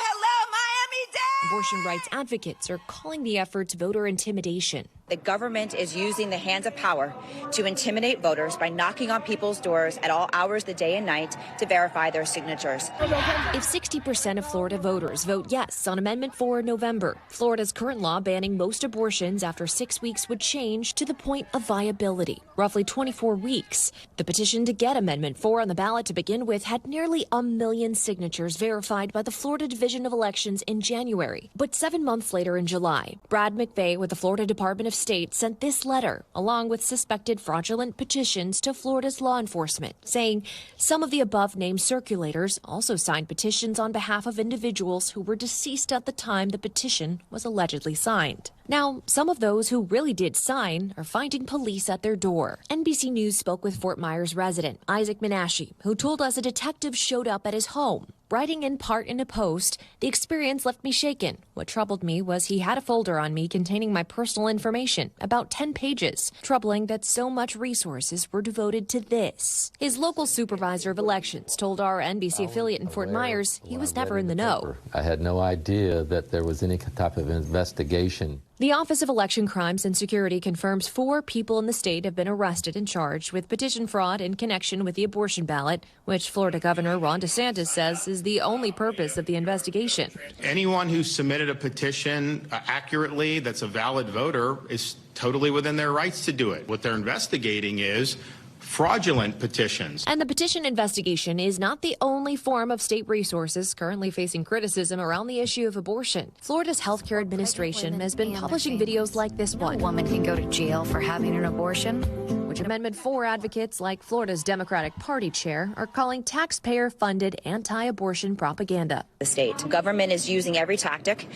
Abortion rights advocates are calling the efforts voter intimidation. The government is using the hands of power to intimidate voters by knocking on people's doors at all hours of the day and night to verify their signatures. If 60% of Florida voters vote yes on Amendment 4 in November, Florida's current law banning most abortions after 6 weeks would change to the point of viability, roughly 24 weeks. The petition to get Amendment 4 on the ballot to begin with had nearly 1 million signatures verified by the Florida Division of Elections in January. But 7 months later in July, Brad McVeigh with the Florida Department of State sent this letter, along with suspected fraudulent petitions to Florida's law enforcement, saying some of the above-named circulators also signed petitions on behalf of individuals who were deceased at the time the petition was allegedly signed. Now, some of those who really did sign are finding police at their door. NBC News spoke with Fort Myers resident Isaac Menashe, who told us a detective showed up at his home. Writing in part in a post, the experience left me shaken. What troubled me was he had a folder on me containing my personal information, about 10 pages. Troubling that so much resources were devoted to this. His local supervisor of elections told our NBC affiliate in Fort Myers he was never in the know. I had no idea that there was any type of investigation. The Office of Election Crimes and Security confirms 4 people in the state have been arrested and charged with petition fraud in connection with the abortion ballot, which Florida Governor Ron DeSantis says is the only purpose of the investigation. Anyone who submitted a petition accurately that's a valid voter is totally within their rights to do it. What they're investigating is fraudulent petitions. And the petition investigation is not the only form of state resources currently facing criticism around the issue of abortion. Florida's healthcare administration has been publishing videos like this one. A woman can go to jail for having an abortion, which Amendment 4 advocates like Florida's Democratic Party chair are calling taxpayer-funded anti-abortion propaganda. The state government is using every tactic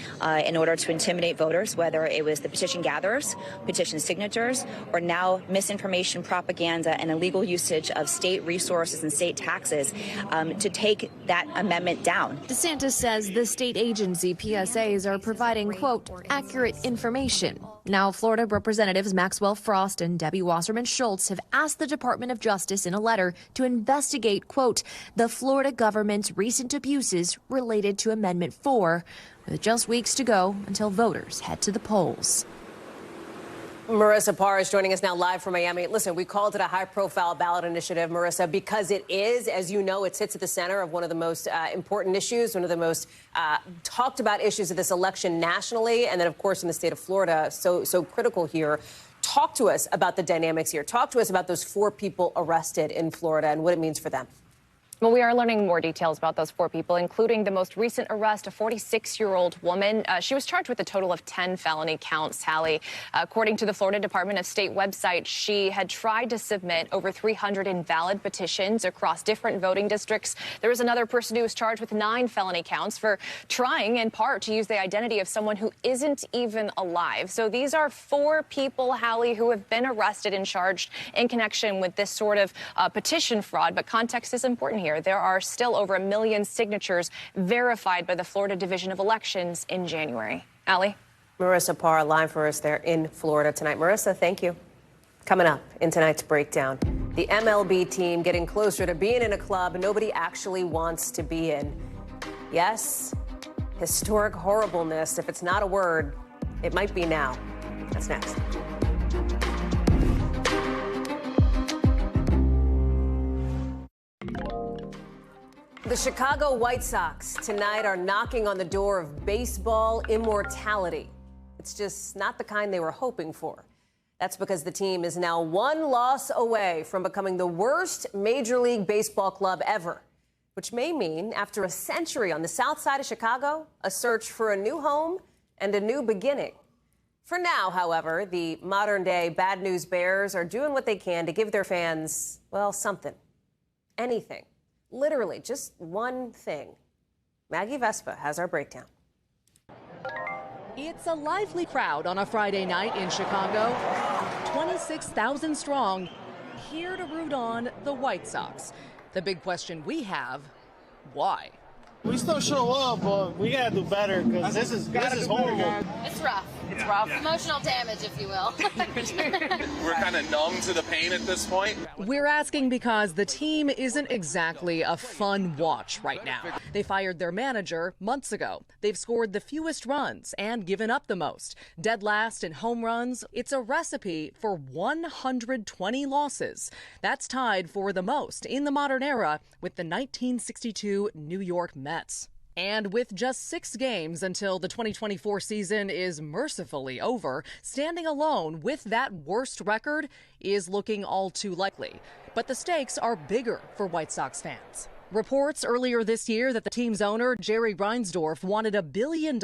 in order to intimidate voters, whether it was the petition gatherers, petition signatures, or now misinformation, propaganda, and illegal usage of state resources and state taxes to take that amendment down. DeSantis says the state agency PSAs are providing, quote, accurate information. Now, Florida Representatives Maxwell Frost and Debbie Wasserman Schultz have asked the Department of Justice in a letter to investigate, quote, the Florida government's recent abuses related to Amendment 4, with just weeks to go until voters head to the polls. Marissa Parr is joining us now live from Miami. Listen, we called it a high-profile ballot initiative, Marissa, because it is, as you know, it sits at the center of one of the most important issues, one of the most talked about issues of this election nationally, and then, of course, in the state of Florida, so critical here. Talk to us about the dynamics here. Talk to us about those 4 people arrested in Florida and what it means for them. Well, we are learning more details about those 4 people, including the most recent arrest, a 46-year-old woman. She was charged with a total of 10 felony counts, Hallie. According to the Florida Department of State website, she had tried to submit over 300 invalid petitions across different voting districts. There was another person who was charged with 9 felony counts for trying, in part, to use the identity of someone who isn't even alive. So these are 4 people, Hallie, who have been arrested and charged in connection with this sort of petition fraud. But context is important here. There are still over 1 million signatures verified by the Florida Division of Elections in January. Allie? Marissa Parr live for us there in Florida tonight. Marissa, thank you. Coming up in tonight's breakdown, the MLB team getting closer to being in a club nobody actually wants to be in. Yes, historic horribleness. If it's not a word, it might be now. That's next. The Chicago White Sox tonight are knocking on the door of baseball immortality. It's just not the kind they were hoping for. That's because the team is now 1 loss away from becoming the worst Major League Baseball club ever, which may mean, after a century on the south side of Chicago, a search for a new home and a new beginning. For now, however, the modern-day Bad News Bears are doing what they can to give their fans, well, something. Anything. Literally, just one thing. Maggie Vespa has our breakdown. It's a lively crowd on a Friday night in Chicago. 26,000 strong, here to root on the White Sox. The big question we have, why? We still show up, but we gotta do better because this is horrible. It's rough. It's It's rough. Emotional damage, if you will. We're kind of numb to the pain at this point. We're asking because the team isn't exactly a fun watch right now. They fired their manager months ago. They've scored the fewest runs and given up the most. Dead last in home runs. It's a recipe for 120 losses. That's tied for the most in the modern era with the 1962 New York Mets. And with just 6 games until the 2024 season is mercifully over, standing alone with that worst record is looking all too likely. But the stakes are bigger for White Sox fans. Reports earlier this year that the team's owner, Jerry Reinsdorf, wanted $1 billion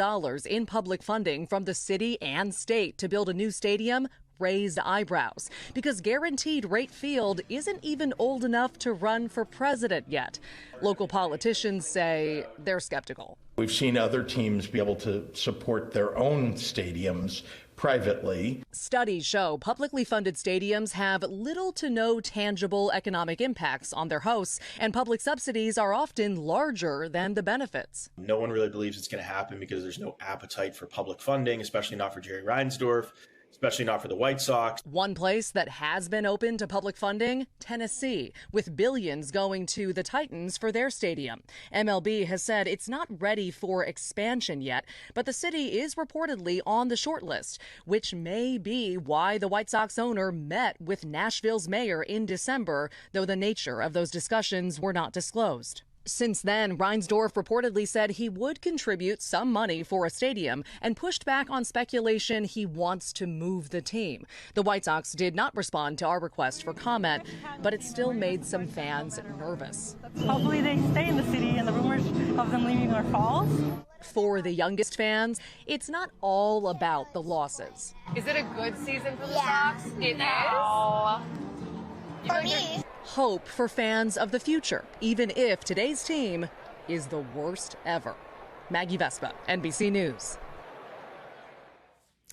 in public funding from the city and state to build a new stadium raised eyebrows because Guaranteed Rate Field isn't even old enough to run for president yet. Local politicians say they're skeptical. We've seen other teams be able to support their own stadiums privately. Studies show publicly funded stadiums have little to no tangible economic impacts on their hosts, and public subsidies are often larger than the benefits. No one really believes it's going to happen because there's no appetite for public funding, especially not for Jerry Reinsdorf, especially not for the White Sox. One place that has been open to public funding, Tennessee, with billions going to the Titans for their stadium. MLB has said it's not ready for expansion yet, but the city is reportedly on the short list, which may be why the White Sox owner met with Nashville's mayor in December, though the nature of those discussions were not disclosed. Since then, Reinsdorf reportedly said he would contribute some money for a stadium and pushed back on speculation he wants to move the team. The White Sox did not respond to our request for comment, but it still made some fans nervous. Hopefully they stay in the city and the rumors of them leaving are false. For the youngest fans, it's not all about the losses. Is it a good season for the Sox? It is. For me. Hope for fans of the future, even if today's team is the worst ever. Maggie Vespa, NBC News.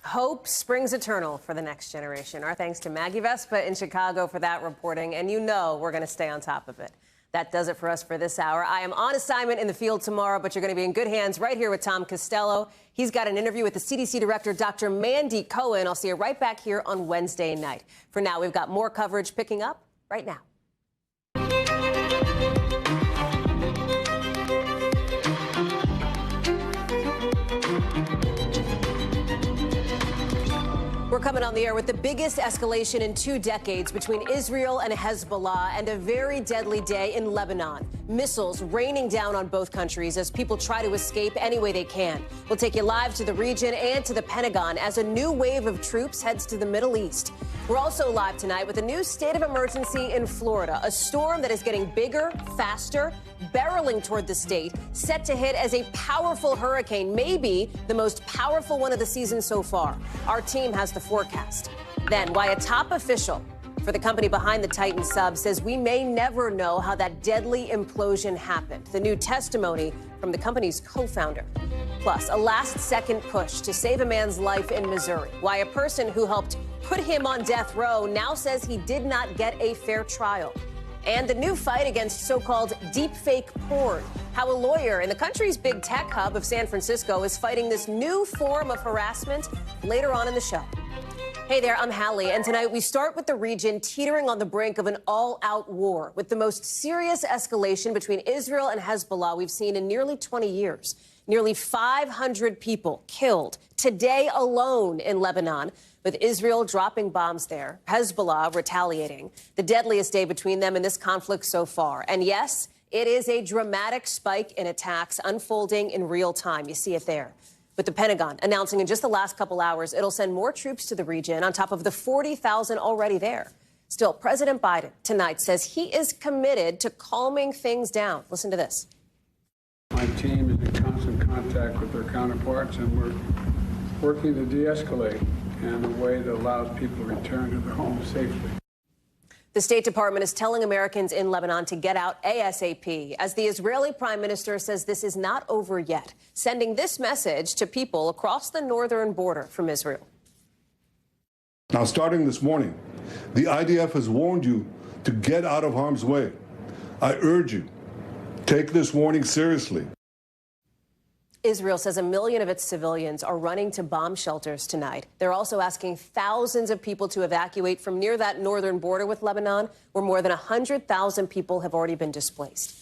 Hope springs eternal for the next generation. Our thanks to Maggie Vespa in Chicago for that reporting, and you know we're going to stay on top of it. That does it for us for this hour. I am on assignment in the field tomorrow, but you're going to be in good hands right here with Tom Costello. He's got an interview with the CDC director, Dr. Mandy Cohen. I'll see you right back here on Wednesday night. For now, we've got more coverage picking up right now. We're coming on the air with the biggest escalation in 2 decades between Israel and Hezbollah, and a very deadly day in Lebanon. Missiles raining down on both countries as people try to escape any way they can. We'll take you live to the region and to the Pentagon as a new wave of troops heads to the Middle East. We're also live tonight with a new state of emergency in Florida, a storm that is getting bigger, faster, barreling toward the state, set to hit as a powerful hurricane, maybe the most powerful one of the season so far. Our team has the forecast. Then, why a top official for the company behind the Titan sub says we may never know how that deadly implosion happened. The new testimony from the company's co-founder. Plus, a last-second push to save a man's life in Missouri. Why a person who helped put him on death row now says he did not get a fair trial. And the new fight against so-called deepfake porn. How a lawyer in the country's big tech hub of San Francisco is fighting this new form of harassment later on in the show. Hey there, I'm Hallie, and tonight we start with the region teetering on the brink of an all-out war with the most serious escalation between Israel and Hezbollah we've seen in nearly 20 years. Nearly 500 people killed today alone in Lebanon, with Israel dropping bombs there, Hezbollah retaliating. The deadliest day between them in this conflict so far. And yes, it is a dramatic spike in attacks unfolding in real time. You see it there. With the Pentagon announcing in just the last couple hours it'll send more troops to the region on top of the 40,000 already there. Still, President Biden tonight says he is committed to calming things down. Listen to this. My team is in constant contact with their counterparts, and we're working to de-escalate in a way that allows people to return to their homes safely. The State Department is telling Americans in Lebanon to get out ASAP, as the Israeli Prime Minister says this is not over yet, sending this message to people across the northern border from Israel. Now, starting this morning, the IDF has warned you to get out of harm's way. I urge you, take this warning seriously. Israel says 1 million of its civilians are running to bomb shelters tonight. They're also asking thousands of people to evacuate from near that northern border with Lebanon, where more than 100,000 people have already been displaced.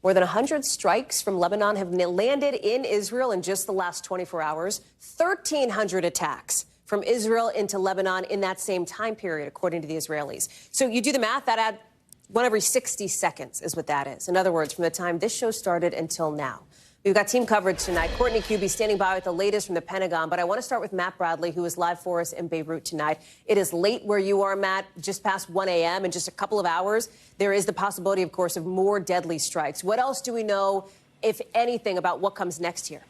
More than 100 strikes from Lebanon have landed in Israel in just the last 24 hours. 1,300 attacks from Israel into Lebanon in that same time period, according to the Israelis. So you do the math, that adds 1 every 60 seconds is what that is. In other words, from the time this show started until now. We've got team coverage tonight. Courtney Kuby standing by with the latest from the Pentagon. But I want to start with Matt Bradley, who is live for us in Beirut tonight. It is late where you are, Matt, just past 1 a.m. In just a couple of hours, there is the possibility, of course, of more deadly strikes. What else do we know, if anything, about what comes next here?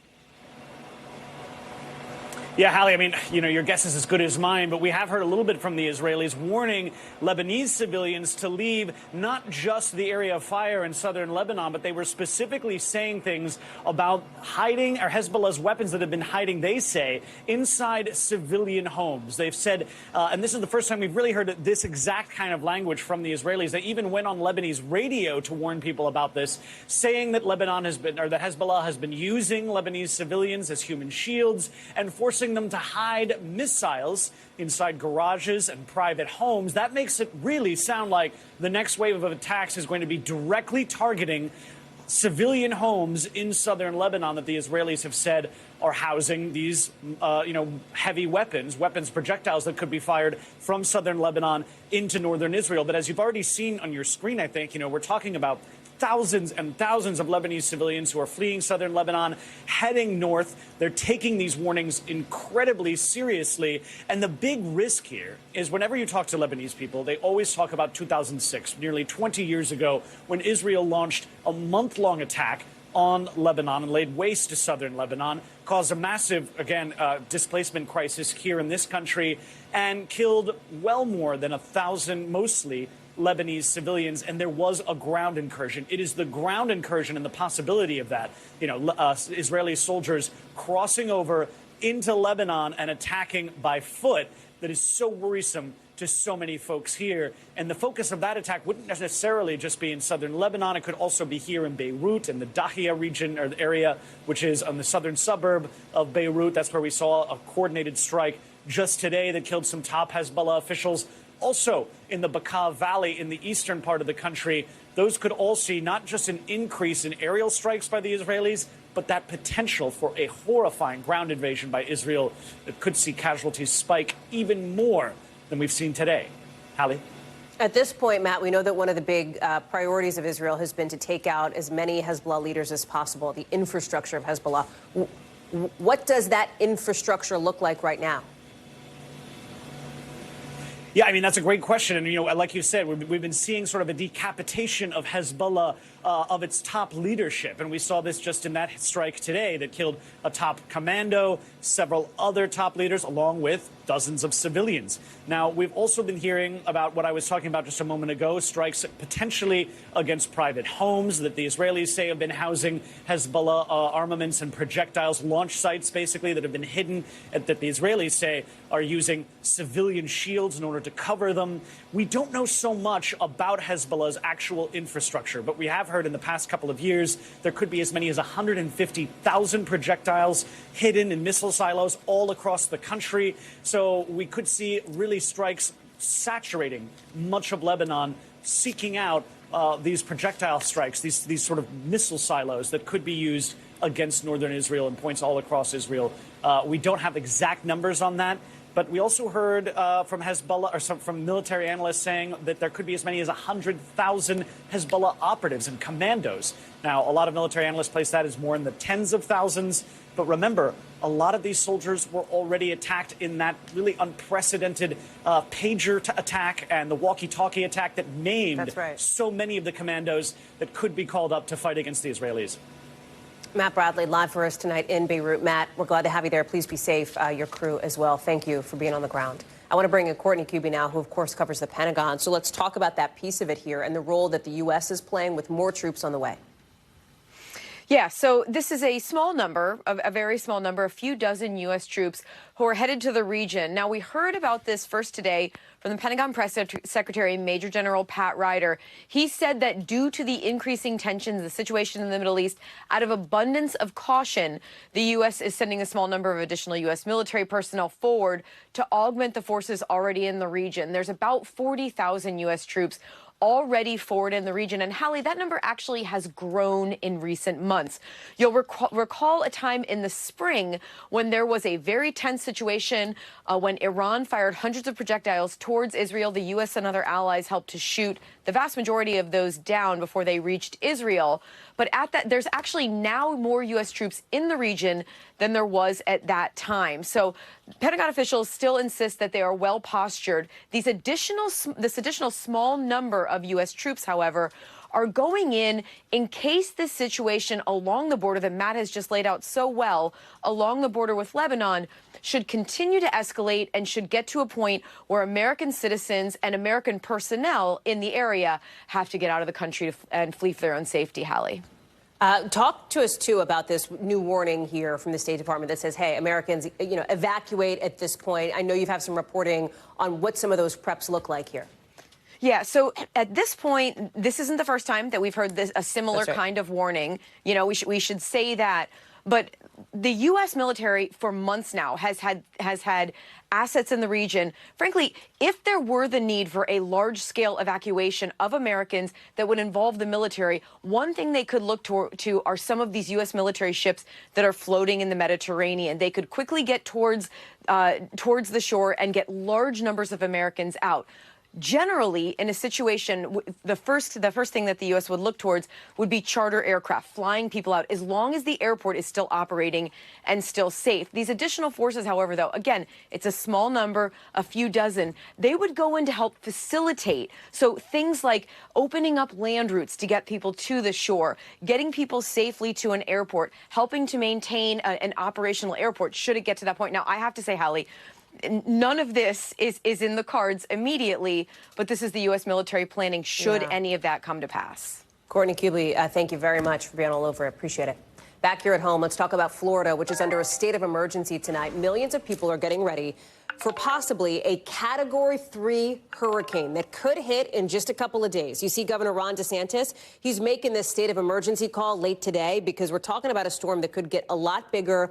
Yeah, Hallie, I mean, your guess is as good as mine, but we have heard a little bit from the Israelis warning Lebanese civilians to leave not just the area of fire in southern Lebanon, but they were specifically saying things about hiding, or Hezbollah's weapons that have been hiding, they say, inside civilian homes. They've said, and this is the first time we've really heard this exact kind of language from the Israelis. They even went on Lebanese radio to warn people about this, saying that Lebanon has been, or that Hezbollah has been using Lebanese civilians as human shields and forcing them to hide missiles inside garages and private homes. That makes it really sound like the next wave of attacks is going to be directly targeting civilian homes in southern Lebanon that the Israelis have said are housing these, heavy weapons, projectiles that could be fired from southern Lebanon into northern Israel. But as you've already seen on your screen, I think, we're talking about thousands and thousands of Lebanese civilians who are fleeing southern Lebanon, heading north. They're taking these warnings incredibly seriously. And the big risk here is whenever you talk to Lebanese people, they always talk about 2006, nearly 20 years ago, when Israel launched a month-long attack on Lebanon and laid waste to southern Lebanon, caused a massive, displacement crisis here in this country, and killed well more than 1,000, mostly Lebanese civilians, and there was a ground incursion. It is the ground incursion and the possibility of that, Israeli soldiers crossing over into Lebanon and attacking by foot, that is so worrisome to so many folks here. And the focus of that attack wouldn't necessarily just be in southern Lebanon. It could also be here in Beirut, in the Dahia region or the area, which is on the southern suburb of Beirut. That's where we saw a coordinated strike just today that killed some top Hezbollah officials. Also in the Bekaa Valley in the eastern part of the country, those could all see not just an increase in aerial strikes by the Israelis, but that potential for a horrifying ground invasion by Israel that could see casualties spike even more than we've seen today. Hallie? At this point, Matt, we know that one of the big priorities of Israel has been to take out as many Hezbollah leaders as possible, the infrastructure of Hezbollah. What does that infrastructure look like right now? Yeah, I mean, that's a great question. And, like you said, we've been seeing sort of a decapitation of Hezbollah, of its top leadership. And we saw this just in that strike today that killed a top commando, several other top leaders, along with dozens of civilians. Now, we've also been hearing about what I was talking about just a moment ago, strikes potentially against private homes that the Israelis say have been housing Hezbollah armaments and projectiles, launch sites, basically, that have been hidden, that the Israelis say are using civilian shields in order to cover them. We don't know so much about Hezbollah's actual infrastructure, but we have heard in the past couple of years there could be as many as 150,000 projectiles hidden in missile silos all across the country. So we could see really strikes saturating much of Lebanon, seeking out these projectile strikes, these sort of missile silos that could be used against northern Israel and points all across Israel. We don't have exact numbers on that. But we also heard from Hezbollah, or from military analysts saying that there could be as many as 100,000 Hezbollah operatives and commandos. Now, a lot of military analysts place that as more in the tens of thousands. But remember, a lot of these soldiers were already attacked in that really unprecedented pager attack and the walkie-talkie attack that maimed so many of the commandos that could be called up to fight against the Israelis. Matt Bradley, live for us tonight in Beirut. Matt, we're glad to have you there. Please be safe, your crew as well. Thank you for being on the ground. I want to bring in Courtney Kuby now, who, of course, covers the Pentagon. So let's talk about that piece of it here and the role that the U.S. is playing with more troops on the way. Yeah, so this is a small number, a very small number, a few dozen U.S. troops who are headed to the region. Now, we heard about this first today from the Pentagon Press Secretary, Major General Pat Ryder. He said that due to the increasing tensions, the situation in the Middle East, out of abundance of caution, the U.S. is sending a small number of additional U.S. military personnel forward to augment the forces already in the region. There's about 40,000 U.S. troops already forward in the region. And Hallie, that number actually has grown in recent months. You'll recall a time in the spring when there was a very tense situation when Iran fired hundreds of projectiles towards Israel. The U.S. and other allies helped to shoot the vast majority of those down before they reached Israel. But at that, there's actually now more U.S. troops in the region than there was at that time. So Pentagon officials still insist that they are well postured. This additional small number of U.S. troops, however, are going in case this situation along the border that Matt has just laid out so well, along the border with Lebanon, should continue to escalate and should get to a point where American citizens and American personnel in the area have to get out of the country and flee for their own safety. Hallie. Talk to us, too, about this new warning here from the State Department that says, hey, Americans, evacuate at this point. I know you have some reporting on what some of those preps look like here. Yeah, so at this point, this isn't the first time that we've heard a similar kind of warning. You know, we should say that. But the U.S. military for months now has had assets in the region. Frankly, if there were the need for a large-scale evacuation of Americans that would involve the military, one thing they could look to are some of these U.S. military ships that are floating in the Mediterranean. They could quickly get towards the shore and get large numbers of Americans out. Generally, in a situation, the first thing that the U.S. would look towards would be charter aircraft, flying people out, as long as the airport is still operating and still safe. These additional forces, however, though, again, it's a small number, a few dozen, they would go in to help facilitate. So things like opening up land routes to get people to the shore, getting people safely to an airport, helping to maintain an operational airport should it get to that point. Now, I have to say, Hallie, none of this is in the cards immediately, but this is the U.S. military planning should any of that come to pass. Courtney Kubley, thank you very much for being all over it. Appreciate it. Back here at home, let's talk about Florida, which is under a state of emergency tonight. Millions of people are getting ready for possibly a Category 3 hurricane that could hit in just a couple of days. You see Governor Ron DeSantis, he's making this state of emergency call late today because we're talking about a storm that could get a lot bigger,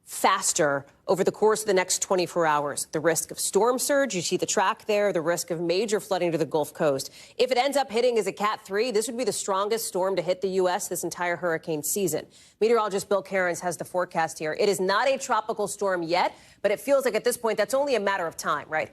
faster over the course of the next 24 hours. The risk of storm surge, you see the track there, the risk of major flooding to the Gulf Coast. If it ends up hitting as a Cat 3, this would be the strongest storm to hit the U.S. this entire hurricane season. Meteorologist Bill Cairns has the forecast here. It is not a tropical storm yet, but it feels like at this point that's only a matter of time, right?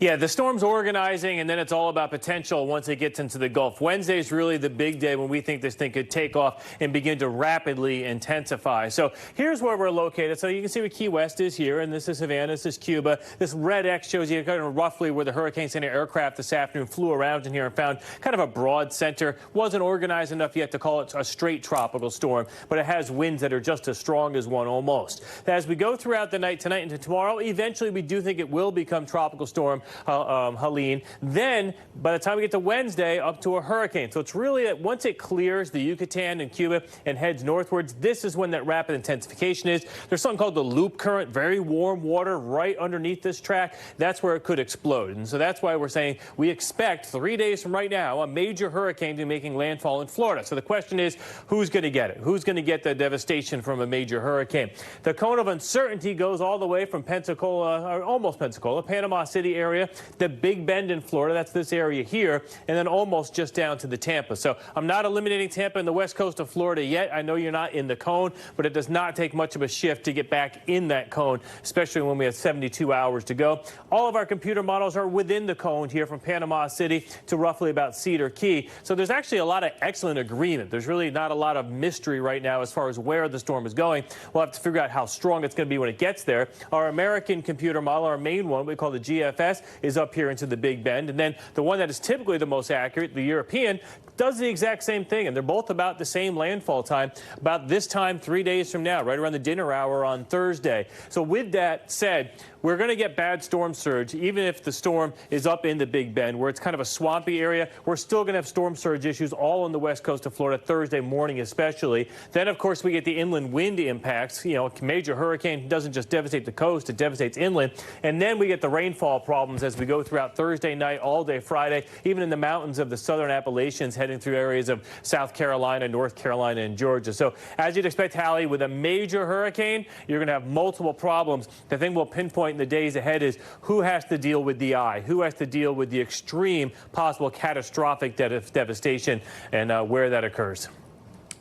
Yeah, the storm's organizing, and then it's all about potential once it gets into the Gulf. Wednesday is really the big day when we think this thing could take off and begin to rapidly intensify. So here's where we're located. So you can see where Key West is here, and this is Havana, this is Cuba. This red X shows you kind of roughly where the Hurricane Center aircraft this afternoon flew around in here and found kind of a broad center. Wasn't organized enough yet to call it a straight tropical storm, but it has winds that are just as strong as one almost. As we go throughout the night tonight into tomorrow, eventually we do think it will become tropical storm Hallie. Then, by the time we get to Wednesday, up to a hurricane. So it's really that once it clears the Yucatan and Cuba and heads northwards, this is when that rapid intensification is. There's something called the loop current, very warm water right underneath this track. That's where it could explode. And so that's why we're saying we expect 3 days from right now a major hurricane to be making landfall in Florida. So the question is, who's going to get it? Who's going to get the devastation from a major hurricane? The cone of uncertainty goes all the way from Pensacola, or almost Pensacola, Panama City area, the Big Bend in Florida, that's this area here, and then almost just down to the Tampa. So I'm not eliminating Tampa and the west coast of Florida yet. I know you're not in the cone, but it does not take much of a shift to get back in that cone, especially when we have 72 hours to go. All of our computer models are within the cone here from Panama City to roughly about Cedar Key. So there's actually a lot of excellent agreement. There's really not a lot of mystery right now as far as where the storm is going. We'll have to figure out how strong it's going to be when it gets there. Our American computer model, our main one, we call the GFS, is up here into the Big Bend. And then the one that is typically the most accurate, the European, does the exact same thing. And they're both about the same landfall time, about this time 3 days from now, right around the dinner hour on Thursday. So with that said, we're going to get bad storm surge, even if the storm is up in the Big Bend, where it's kind of a swampy area. We're still going to have storm surge issues all on the west coast of Florida, Thursday morning especially. Then, of course, we get the inland wind impacts. You know, a major hurricane doesn't just devastate the coast, it devastates inland. And then we get the rainfall problems as we go throughout Thursday night, all day Friday, even in the mountains of the southern Appalachians, heading through areas of South Carolina, North Carolina, and Georgia. So as you'd expect, Hallie, with a major hurricane, you're going to have multiple problems. The thing we'll pinpoint in the days ahead is who has to deal with the eye, who has to deal with the extreme possible catastrophic devastation, and where that occurs.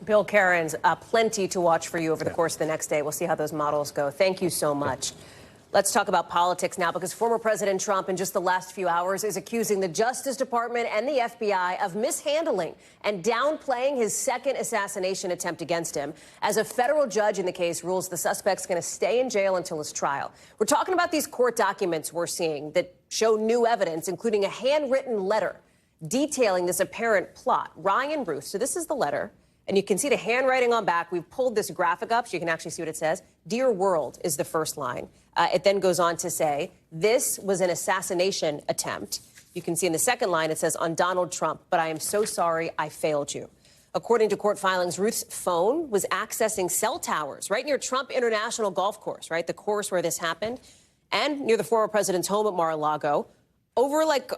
Bill Cairns, plenty to watch for you over the course of the next day. We'll see how those models go. Thank you so much. Let's talk about politics now, because former President Trump in just the last few hours is accusing the Justice Department and the FBI of mishandling and downplaying his second assassination attempt against him. As a federal judge in the case rules the suspect's going to stay in jail until his trial. We're talking about these court documents we're seeing that show new evidence, including a handwritten letter detailing this apparent plot. Ryan Ruth, so this is the letter. And you can see the handwriting on back. We've pulled this graphic up so you can actually see what it says. Dear World is the first line. It then goes on to say, this was an assassination attempt. You can see in the second line, it says, on Donald Trump, but I am so sorry I failed you. According to court filings, Ruth's phone was accessing cell towers right near Trump International Golf Course, right? The course where this happened, and near the former president's home at Mar-a-Lago. Over like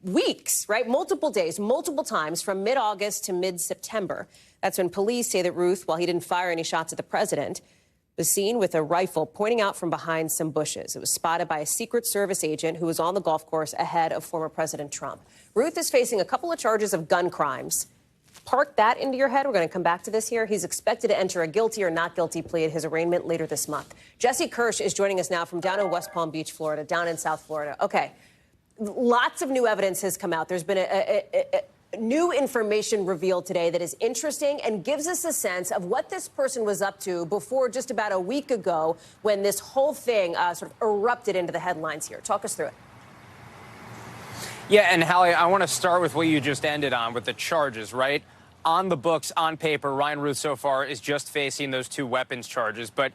weeks, right? Multiple days, multiple times from mid-August to mid-September. That's when police say that Ruth, while he didn't fire any shots at the president, was seen with a rifle pointing out from behind some bushes. It was spotted by a Secret Service agent who was on the golf course ahead of former President Trump. Ruth is facing a couple of charges of gun crimes. Park that into your head. We're going to come back to this here. He's expected to enter a guilty or not guilty plea at his arraignment later this month. Jesse Kirsch is joining us now from down in West Palm Beach, Florida, down in South Florida. Okay. Lots of new evidence has come out. There's been new information revealed today that is interesting and gives us a sense of what this person was up to before just about a week ago when this whole thing sort of erupted into the headlines here. Talk us through it. Yeah, and Hallie, I want to start with what you just ended on with the charges, right? On the books, on paper, Ryan Ruth so far is just facing those 2 weapons charges. But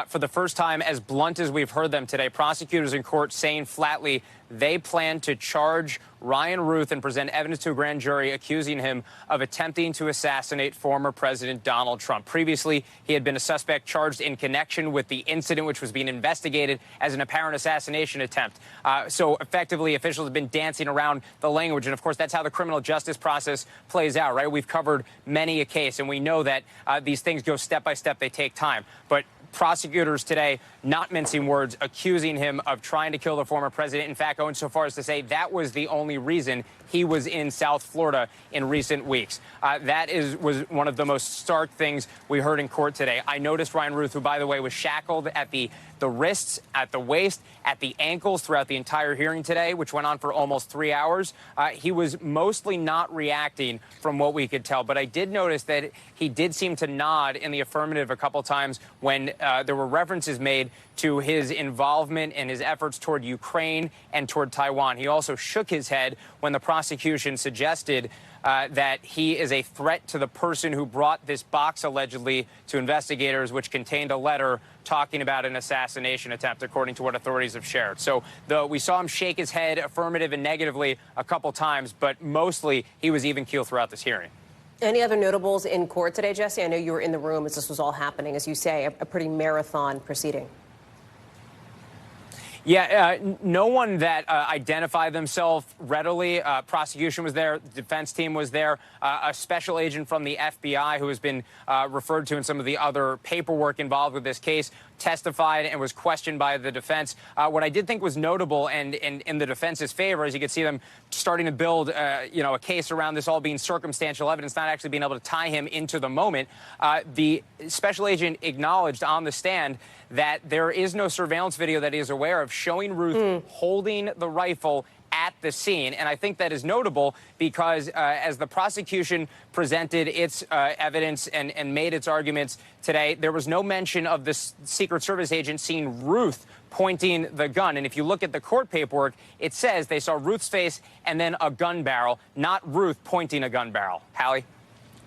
for the first time, as blunt as we've heard them today, prosecutors in court saying flatly they plan to charge Ryan Ruth and present evidence to a grand jury accusing him of attempting to assassinate former President Donald Trump. Previously, he had been a suspect charged in connection with the incident, which was being investigated as an apparent assassination attempt. So effectively, officials have been dancing around the language. And of course, that's how the criminal justice process plays out, right? We've covered many a case, and we know that these things go step by step. They take time. But prosecutors today, not mincing words, accusing him of trying to kill the former president. In fact, going so far as to say that was the only reason he was in South Florida in recent weeks. That was one of the most stark things we heard in court today. I noticed Ryan Ruth, who, by the way, was shackled at the wrists, at the waist, at the ankles throughout the entire hearing today, which went on for almost 3 hours. He was mostly not reacting from what we could tell. But I did notice that he did seem to nod in the affirmative a couple times when there were references made to his involvement and his efforts toward Ukraine and toward Taiwan. He also shook his head when the prosecution suggested that he is a threat to the person who brought this box allegedly to investigators, which contained a letter talking about an assassination attempt, according to what authorities have shared. So we saw him shake his head affirmative and negatively a couple times, but mostly he was even keel throughout this hearing. Any other notables in court today, Jesse? I know you were in the room as this was all happening. As you say, a pretty marathon proceeding. Yeah, no one that identified themselves readily. Prosecution was there. The defense team was there. A special agent from the FBI who has been referred to in some of the other paperwork involved with this case testified and was questioned by the defense. What I did think was notable and in the defense's favor, as you could see them starting to build, a case around this all being circumstantial evidence, not actually being able to tie him into the moment. The special agent acknowledged on the stand that there is no surveillance video that he is aware of showing Ruth holding the rifle at the scene. And I think that is notable because as the prosecution presented its evidence and made its arguments today, there was no mention of this Secret Service agent seeing Ruth pointing the gun. And if you look at the court paperwork, it says they saw Ruth's face and then a gun barrel, not Ruth pointing a gun barrel. Hallie?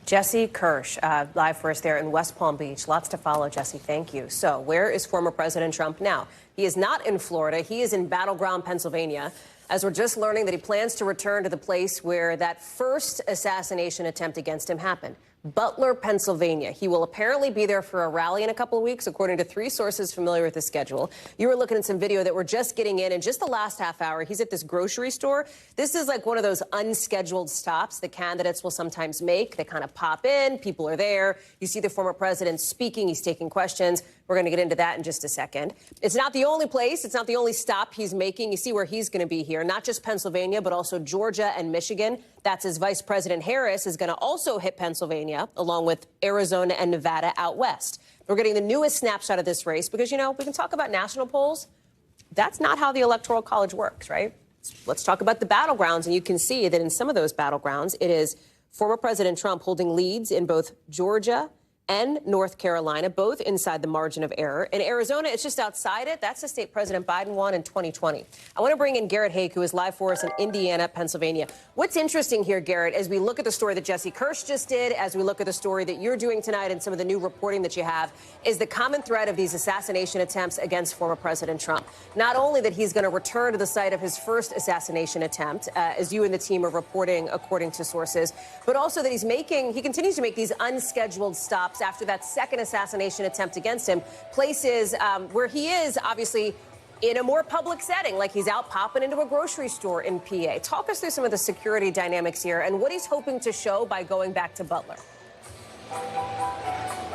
Jesse Kirsch, live for us there in West Palm Beach. Lots to follow, Jesse. Thank you. So where is former President Trump now? He is not in Florida. He is in battleground Pennsylvania, as we're just learning that he plans to return to the place where that first assassination attempt against him happened. Butler, Pennsylvania. He will apparently be there for a rally in a couple of weeks, according to 3 sources familiar with the schedule. You were looking at some video that we're just getting in just the last half hour. He's at this grocery store. This is like one of those unscheduled stops that candidates will sometimes make. They kind of pop in. People are there. You see the former president speaking. He's taking questions. We're going to get into that in just a second. It's not the only place. It's not the only stop he's making. You see where he's going to be here. Not just Pennsylvania, but also Georgia and Michigan. That's as Vice President Harris is going to also hit Pennsylvania, along with Arizona and Nevada out west. We're getting the newest snapshot of this race because, you know, we can talk about national polls. That's not how the Electoral College works, right? Let's talk about the battlegrounds. And you can see that in some of those battlegrounds, it is former President Trump holding leads in both Georgia and North Carolina, both inside the margin of error. In Arizona, it's just outside it. That's the state President Biden won in 2020. I want to bring in Garrett Haake, who is live for us in Indiana, Pennsylvania. What's interesting here, Garrett, as we look at the story that Jesse Kirsch just did, as we look at the story that you're doing tonight and some of the new reporting that you have, is the common thread of these assassination attempts against former President Trump. Not only that he's going to return to the site of his first assassination attempt, as you and the team are reporting, according to sources, but also that he continues to make these unscheduled stops after that second assassination attempt against him, places where he is obviously in a more public setting, like he's out popping into a grocery store in PA. Talk us through some of the security dynamics here and what he's hoping to show by going back to Butler.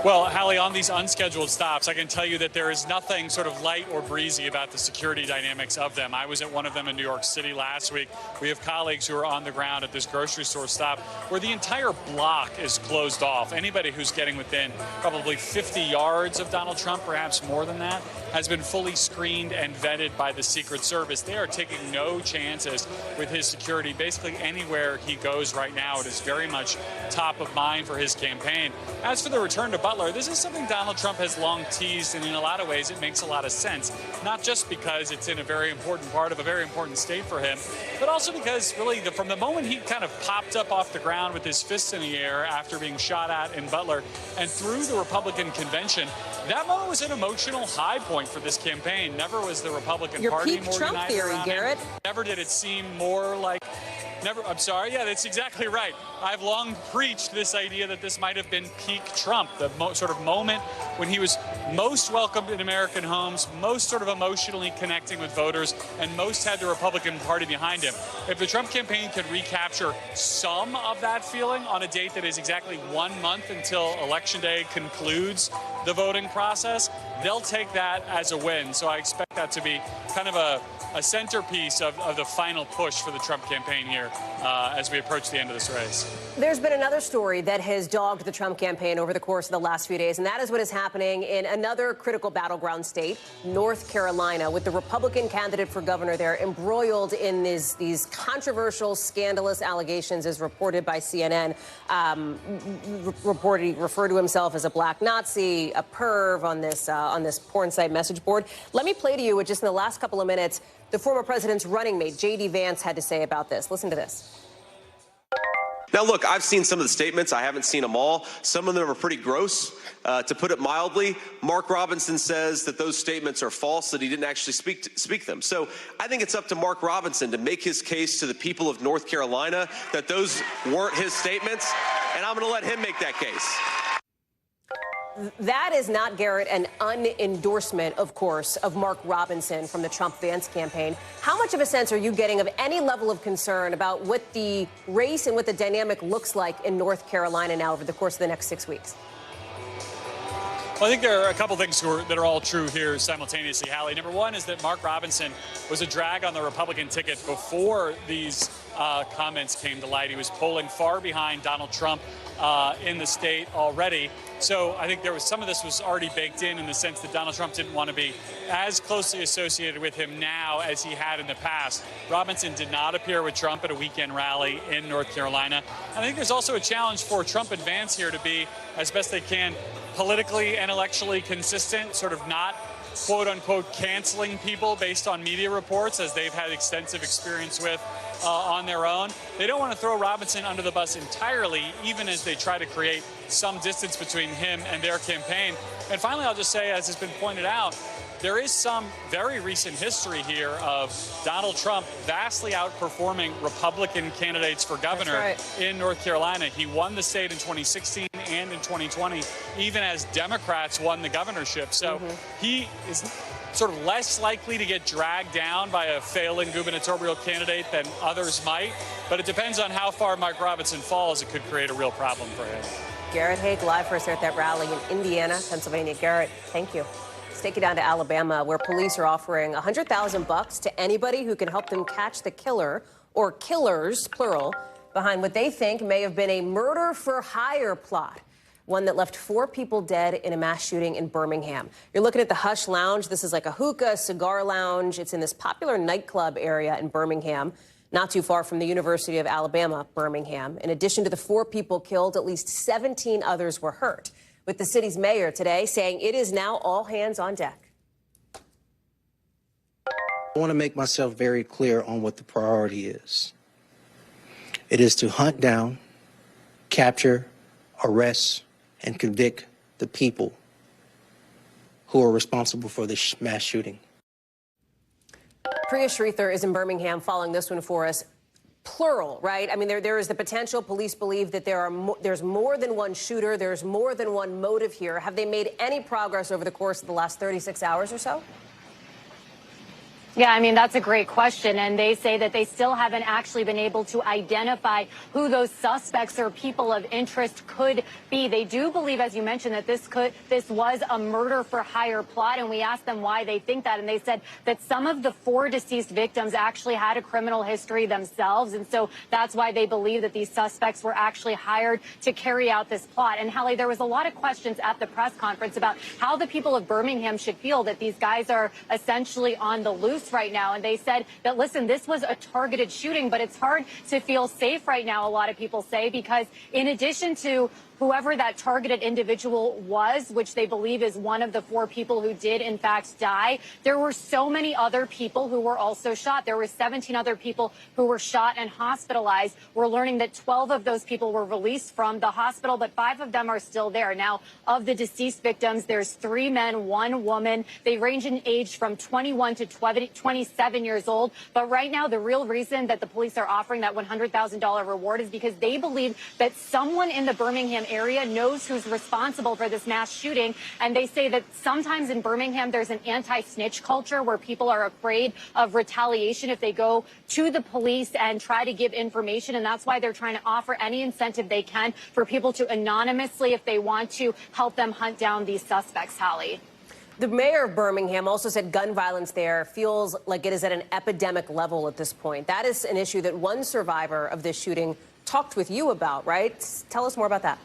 Well, Hallie, on these unscheduled stops, I can tell you that there is nothing sort of light or breezy about the security dynamics of them. I was at one of them in New York City last week. We have colleagues who are on the ground at this grocery store stop where the entire block is closed off. Anybody who's getting within probably 50 yards of Donald Trump, perhaps more than that, has been fully screened and vetted by the Secret Service. They are taking no chances with his security. Basically anywhere he goes right now, it is very much top of mind for his campaign. As for the return to Butler, this is something Donald Trump has long teased, and in a lot of ways it makes a lot of sense, not just because it's in a very important part of a very important state for him, but also because really from the moment he kind of popped up off the ground with his fists in the air after being shot at in Butler and through the Republican convention, that moment was an emotional high point for this campaign. Never was the Republican Party more Trump united theory, around Garrett. him. Never did it seem more like I'm sorry. Yeah, that's exactly right. I've long preached this idea that this might have been peak Trump, the sort of moment when he was most welcomed in American homes, most sort of emotionally connecting with voters, and most had the Republican Party behind him. If the Trump campaign can recapture some of that feeling on a date that is exactly 1 month until Election Day concludes the voting process, they'll take that as a win. So I expect that to be kind of a centerpiece of the final push for the Trump campaign here as we approach the end of this race. There's been another story that has dogged the Trump campaign over the course of the last few days, and that is what is happening in another critical battleground state, North Carolina, with the Republican candidate for governor there embroiled in these controversial, scandalous allegations, as reported by CNN. Referred to himself as a black Nazi, a perv on this porn site message board. Let me play to you, just in the last couple of minutes, the former president's running mate, J.D. Vance, had to say about this. Listen to this. Now, look, I've seen some of the statements. I haven't seen them all. Some of them are pretty gross, to put it mildly. Mark Robinson says that those statements are false, that he didn't actually speak them. So I think it's up to Mark Robinson to make his case to the people of North Carolina that those weren't his statements, and I'm going to let him make that case. That is not, Garrett, an unendorsement, of course, of Mark Robinson from the Trump-Vance campaign. How much of a sense are you getting of any level of concern about what the race and what the dynamic looks like in North Carolina now over the course of the next 6 weeks? Well, I think there are a couple things that are all true here simultaneously, Hallie. Number one is that Mark Robinson was a drag on the Republican ticket before these comments came to light. He was polling far behind Donald Trump in the state already. So I think some of this was already baked in the sense that Donald Trump didn't want to be as closely associated with him now as he had in the past. Robinson did not appear with Trump at a weekend rally in North Carolina. I think there's also a challenge for Trump and Vance here to be, as best they can, politically and intellectually consistent, sort of not quote unquote canceling people based on media reports, as they've had extensive experience with on their own. They don't want to throw Robinson under the bus entirely, even as they try to create some distance between him and their campaign. And finally, I'll just say, as has been pointed out, there is some very recent history here of Donald Trump vastly outperforming Republican candidates for governor in North Carolina. He won the state in 2016 and in 2020, even as Democrats won the governorship. So he is sort of less likely to get dragged down by a failing gubernatorial candidate than others might. But it depends on how far Mike Robinson falls. It could create a real problem for him. Garrett Haig live for us there at that rally in Indiana, Pennsylvania. Garrett, thank you. Let's take you down to Alabama, where police are offering $100,000 to anybody who can help them catch the killer, or killers, plural, behind what they think may have been a murder-for-hire plot, one that left 4 people dead in a mass shooting in Birmingham. You're looking at the Hush Lounge. This is like a hookah, cigar lounge. It's in this popular nightclub area in Birmingham, not too far from the University of Alabama, Birmingham. In addition to the 4 people killed, at least 17 others were hurt, with the city's mayor today saying it is now all hands on deck. I want to make myself very clear on what the priority is. It is to hunt down, capture, arrest, and convict the people who are responsible for this mass shooting. Priya Sridhar is in Birmingham following this one for us. Plural, right? I mean, there is the potential. Police believe that there's more than one shooter. There's more than one motive here. Have they made any progress over the course of the last 36 hours or so? Yeah, I mean, that's a great question. And they say that they still haven't actually been able to identify who those suspects or people of interest could be. They do believe, as you mentioned, that this was a murder for hire plot. And we asked them why they think that. And they said that some of the 4 deceased victims actually had a criminal history themselves. And so that's why they believe that these suspects were actually hired to carry out this plot. And Hallie, there was a lot of questions at the press conference about how the people of Birmingham should feel that these guys are essentially on the loose right now. And they said that, listen, this was a targeted shooting, but it's hard to feel safe right now, a lot of people say, because in addition to whoever that targeted individual was, which they believe is one of the 4 people who did in fact die, there were so many other people who were also shot. There were 17 other people who were shot and hospitalized. We're learning that 12 of those people were released from the hospital, but 5 of them are still there. Now, of the deceased victims, there's 3 men, 1 woman. They range in age from 21 to 27 years old. But right now, the real reason that the police are offering that $100,000 reward is because they believe that someone in the Birmingham area knows who's responsible for this mass shooting. And they say that sometimes in Birmingham, there's an anti-snitch culture where people are afraid of retaliation if they go to the police and try to give information. And that's why they're trying to offer any incentive they can for people to anonymously, if they want to, help them hunt down these suspects, Hallie. The mayor of Birmingham also said gun violence there feels like it is at an epidemic level at this point. That is an issue that one survivor of this shooting talked with you about, right? Tell us more about that.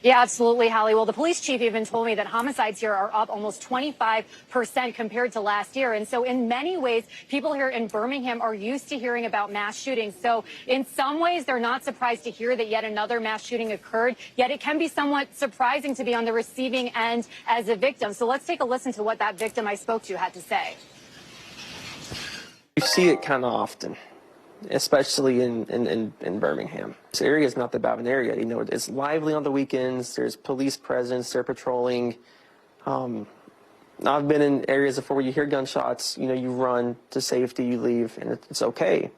Yeah, absolutely, Hallie. Well, the police chief even told me that homicides here are up almost 25% compared to last year. And so in many ways, people here in Birmingham are used to hearing about mass shootings. So in some ways, they're not surprised to hear that yet another mass shooting occurred. Yet it can be somewhat surprising to be on the receiving end as a victim. So let's take a listen to what that victim I spoke to had to say. You see it kind of often, especially in Birmingham. This area is not that bad of an area. You know, it's lively on the weekends. There's police presence. They're patrolling. I've been in areas before where you hear gunshots. You know, you run to safety, you leave, and it's okay.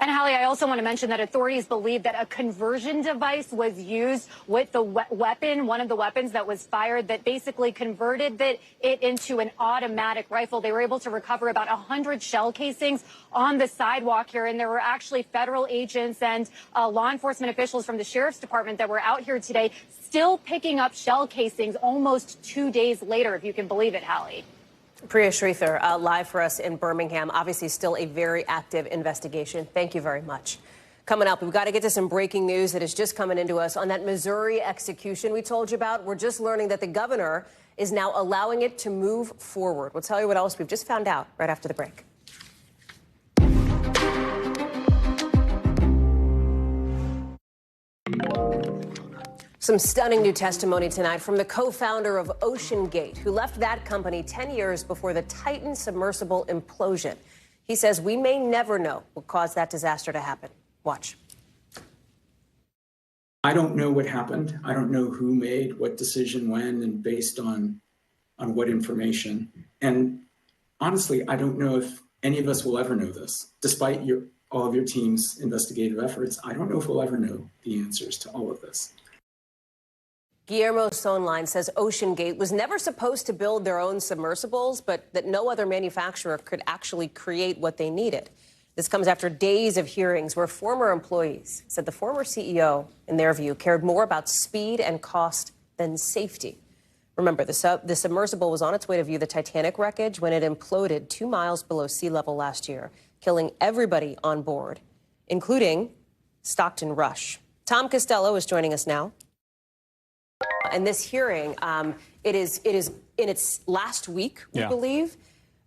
And Hallie, I also want to mention that authorities believe that a conversion device was used with the weapon, one of the weapons that was fired, that basically converted it into an automatic rifle. They were able to recover about 100 shell casings on the sidewalk here. And there were actually federal agents and law enforcement officials from the sheriff's department that were out here today still picking up shell casings almost 2 days later, if you can believe it, Hallie. Priya Sridhar, live for us in Birmingham. Obviously, still a very active investigation. Thank you very much. Coming up, we've got to get to some breaking news that is just coming into us on that Missouri execution we told you about. We're just learning that the governor is now allowing it to move forward. We'll tell you what else we've just found out right after the break. Some stunning new testimony tonight from the co-founder of OceanGate, who left that company 10 years before the Titan submersible implosion. He says we may never know what caused that disaster to happen. Watch. I don't know what happened. I don't know who made what decision when and based on what information. And honestly, I don't know if any of us will ever know this. Despite all of your team's investigative efforts, I don't know if we'll ever know the answers to all of this. Guillermo Sonline says OceanGate was never supposed to build their own submersibles, but that no other manufacturer could actually create what they needed. This comes after days of hearings where former employees said the former CEO, in their view, cared more about speed and cost than safety. Remember, the submersible was on its way to view the Titanic wreckage when it imploded 2 miles below sea level last year, killing everybody on board, including Stockton Rush. Tom Costello is joining us now. And this hearing, it is in its last week, we believe.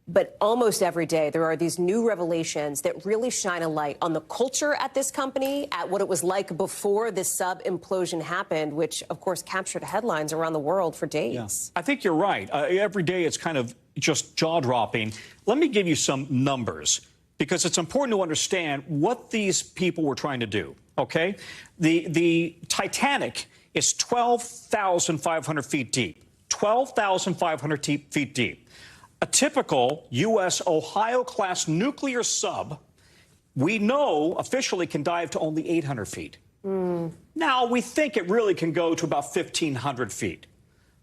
But almost every day, there are these new revelations that really shine a light on the culture at this company, at what it was like before this sub implosion happened, which, of course, captured headlines around the world for days. Yeah. I think you're right. Every day it's kind of just jaw-dropping. Let me give you some numbers, because it's important to understand what these people were trying to do, okay? The Titanic is 12,500 feet deep. 12,500 feet deep. A typical U.S. Ohio-class nuclear sub, we know officially can dive to only 800 feet. Now, we think it really can go to about 1,500 feet,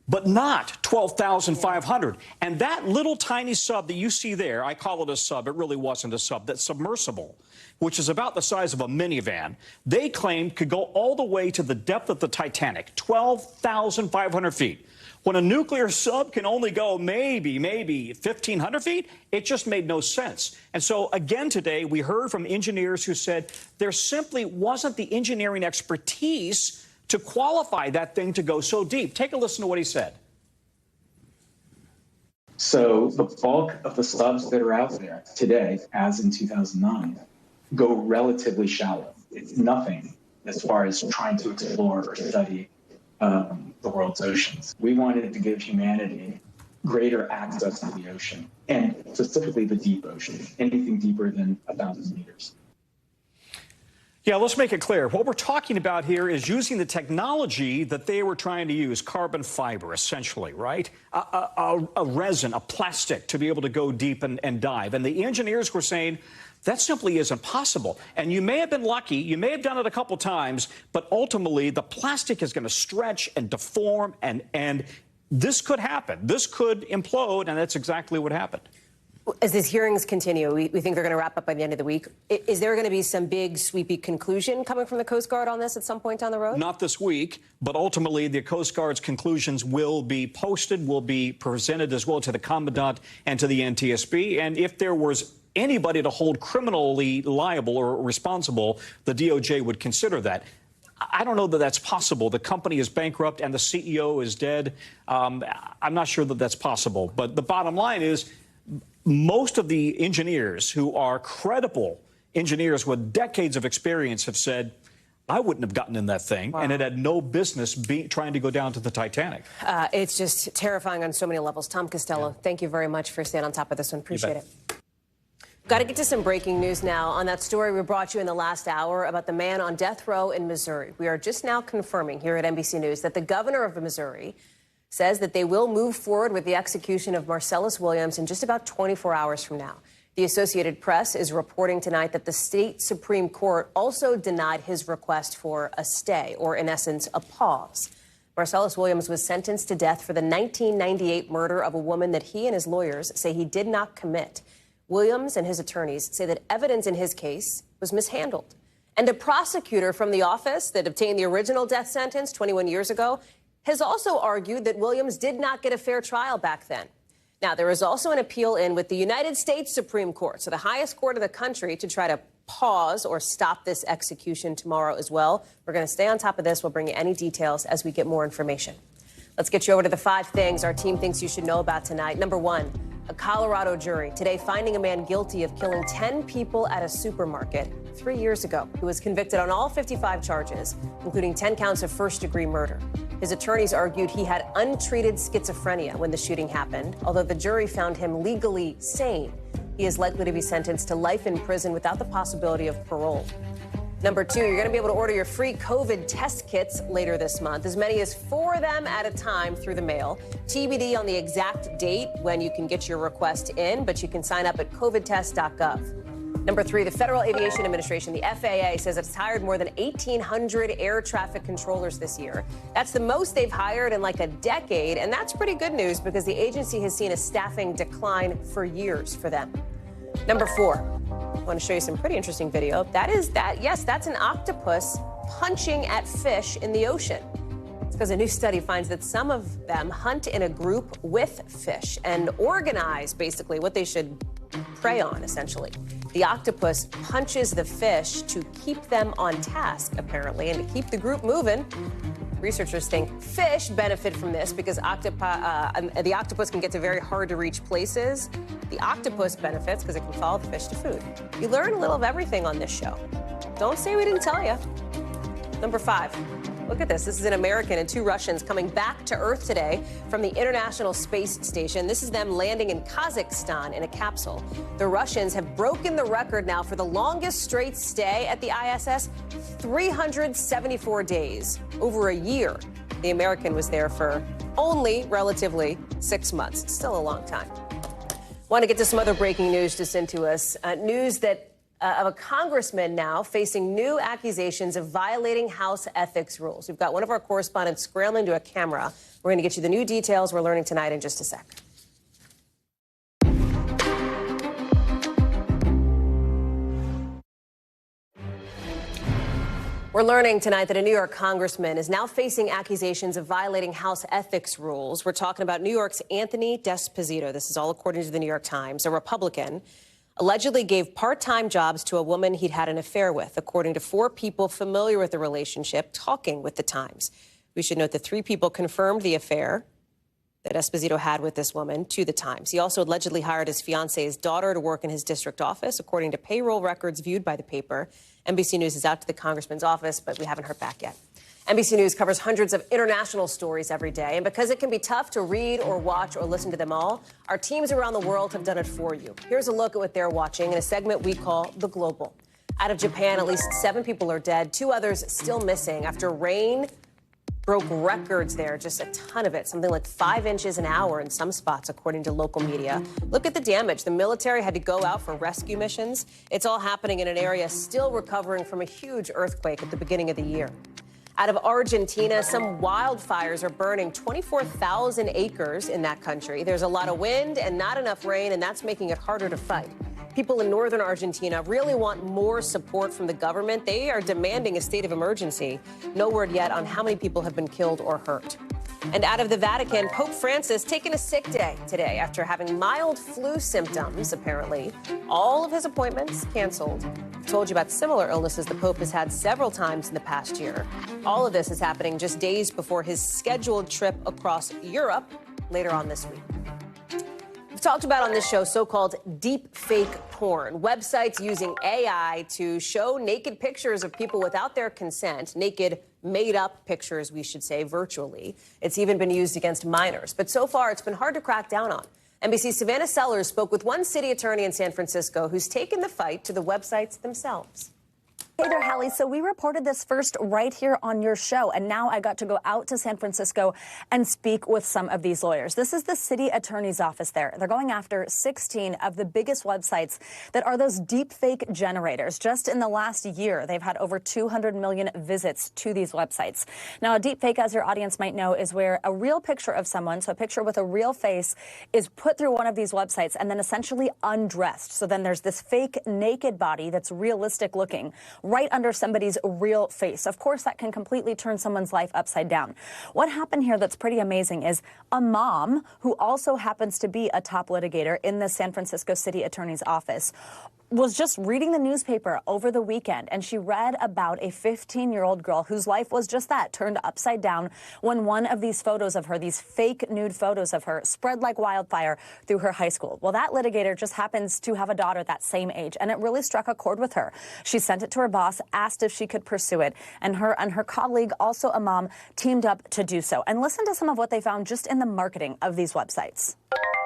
but not 12,500. And that little tiny sub that you see there, I call it a sub, it really wasn't a sub, that submersible, which is about the size of a minivan, they claimed could go all the way to the depth of the Titanic, 12,500 feet. When a nuclear sub can only go maybe 1,500 feet, it just made no sense. And so, again, today, we heard from engineers who said there simply wasn't the engineering expertise to qualify that thing to go so deep. Take a listen to what he said. So the bulk of the subs that are out there today, as in 2009, go relatively shallow. It's nothing as far as trying to explore or study the world's oceans. We wanted to give humanity greater access to the ocean, and specifically the deep ocean, anything deeper than 1,000 meters. Yeah, let's make it clear. What we're talking about here is using the technology that they were trying to use, carbon fiber, essentially, right? A resin, a plastic, to be able to go deep and dive. And the engineers were saying, that simply isn't possible. And you may have been lucky, you may have done it a couple times, but ultimately the plastic is going to stretch and deform, and this could happen. This could implode, and that's exactly what happened. As these hearings continue, we think they're going to wrap up by the end of the week. Is there going to be some big, sweepy conclusion coming from the Coast Guard on this at some point down the road? Not this week, but ultimately the Coast Guard's conclusions will be posted, will be presented as well to the Commandant and to the NTSB. And if there was anybody to hold criminally liable or responsible, the DOJ would consider that. I don't know that that's possible. The company is bankrupt and the CEO is dead. I'm not sure that that's possible. But the bottom line is, most of the engineers who are credible engineers with decades of experience have said, I wouldn't have gotten in that thing, and it had no business trying to go down to the Titanic. It's just terrifying on so many levels. Tom Costello, thank you very much for staying on top of this one. Appreciate it. Got to get to some breaking news now on that story we brought you in the last hour about the man on death row in Missouri. We are just now confirming here at NBC News that the governor of Missouri says that they will move forward with the execution of Marcellus Williams in just about 24 hours from now. The Associated Press is reporting tonight that the state Supreme Court also denied his request for a stay, or in essence, a pause. Marcellus Williams was sentenced to death for the 1998 murder of a woman that he and his lawyers say he did not commit. Williams and his attorneys say that evidence in his case was mishandled. And a prosecutor from the office that obtained the original death sentence 21 years ago has also argued that Williams did not get a fair trial back then. Now, there is also an appeal in with the United States Supreme Court, so the highest court of the country, to try to pause or stop this execution tomorrow as well. We're going to stay on top of this. We'll bring you any details as we get more information. Let's get you over to the 5 things our team thinks you should know about tonight. Number 1, A Colorado jury today finding a man guilty of killing 10 people at a supermarket 3 years ago. He was convicted on all 55 charges, including 10 counts of first-degree murder. His attorneys argued he had untreated schizophrenia when the shooting happened, although the jury found him legally sane. He is likely to be sentenced to life in prison without the possibility of parole. Number 2, you're going to be able to order your free COVID test kits later this month, as many as 4 of them at a time through the mail. TBD on the exact date when you can get your request in, but you can sign up at covidtest.gov. Number 3, the Federal Aviation Administration, the FAA, says it's hired more than 1,800 air traffic controllers this year. That's the most they've hired in like a decade, and that's pretty good news because the agency has seen a staffing decline for them. Number 4. I want to show you some pretty interesting video. Yes, that's an octopus punching at fish in the ocean. It's because a new study finds that some of them hunt in a group with fish and organize basically what they should prey on, essentially. The octopus punches the fish to keep them on task, apparently, and to keep the group moving. Researchers think fish benefit from this because the octopus can get to very hard-to-reach places. The octopus benefits because it can follow the fish to food. You learn a little of everything on this show. Don't say we didn't tell you. Number 5. Look at this. This is an American and 2 Russians coming back to Earth today from the International Space Station. This is them landing in Kazakhstan in a capsule. The Russians have broken the record now for the longest straight stay at the ISS, 374 days, over a year. The American was there for only relatively 6 months. It's still a long time. Want to get to some other breaking news just into us. News that of a congressman now facing new accusations of violating House ethics rules. We've got one of our correspondents scrambling to a camera. We're going to get you the new details we're learning tonight in just a sec. We're learning tonight that a New York congressman is now facing accusations of violating House ethics rules. We're talking about New York's Anthony D'Esposito. This is all according to the New York Times. A Republican allegedly gave part-time jobs to a woman he'd had an affair with, according to 4 people familiar with the relationship talking with the Times. We should note that 3 people confirmed the affair that Esposito had with this woman to the Times. He also allegedly hired his fiance's daughter to work in his district office, according to payroll records viewed by the paper. NBC News is out to the congressman's office, but we haven't heard back yet. NBC News covers hundreds of international stories every day, and because it can be tough to read or watch or listen to them all, our teams around the world have done it for you. Here's a look at what they're watching in a segment we call The Global. Out of Japan, at least 7 people are dead, 2 others still missing after rain broke records there, just a ton of it, something like 5 inches an hour in some spots, according to local media. Look at the damage. The military had to go out for rescue missions. It's all happening in an area still recovering from a huge earthquake at the beginning of the year. Out of Argentina, some wildfires are burning 24,000 acres in that country. There's a lot of wind and not enough rain, and that's making it harder to fight. People in northern Argentina really want more support from the government. They are demanding a state of emergency. No word yet on how many people have been killed or hurt. And out of the Vatican, Pope Francis taking a sick day today after having mild flu symptoms, apparently. All of his appointments canceled. I've told you about similar illnesses the Pope has had several times in the past year. All of this is happening just days before his scheduled trip across Europe later on this week. We've talked about on this show so-called deep fake porn, websites using AI to show naked pictures of people without their consent, naked made-up pictures, we should say, virtually. It's even been used against minors. But so far, it's been hard to crack down on. NBC's Savannah Sellers spoke with one city attorney in San Francisco who's taken the fight to the websites themselves. Hey there, Hallie. So we reported this first right here on your show, and now I got to go out to San Francisco and speak with some of these lawyers. This is the city attorney's office there. They're going after 16 of the biggest websites that are those deep fake generators. Just in the last year, they've had over 200 million visits to these websites. Now, a deep fake, as your audience might know, is where a real picture of someone, so a picture with a real face, is put through one of these websites and then essentially undressed. So then there's this fake naked body that's realistic looking right under somebody's real face. Of course, that can completely turn someone's life upside down. What happened here that's pretty amazing is a mom who also happens to be a top litigator in the San Francisco City Attorney's Office was just reading the newspaper over the weekend, and she read about a 15-year-old girl whose life was just that, turned upside down when one of these photos of her, these fake nude photos of her, spread like wildfire through her high school. Well, that litigator just happens to have a daughter that same age, and it really struck a chord with her. She sent it to her boss, asked if she could pursue it, and her colleague, also a mom, teamed up to do so. And listen to some of what they found just in the marketing of these websites.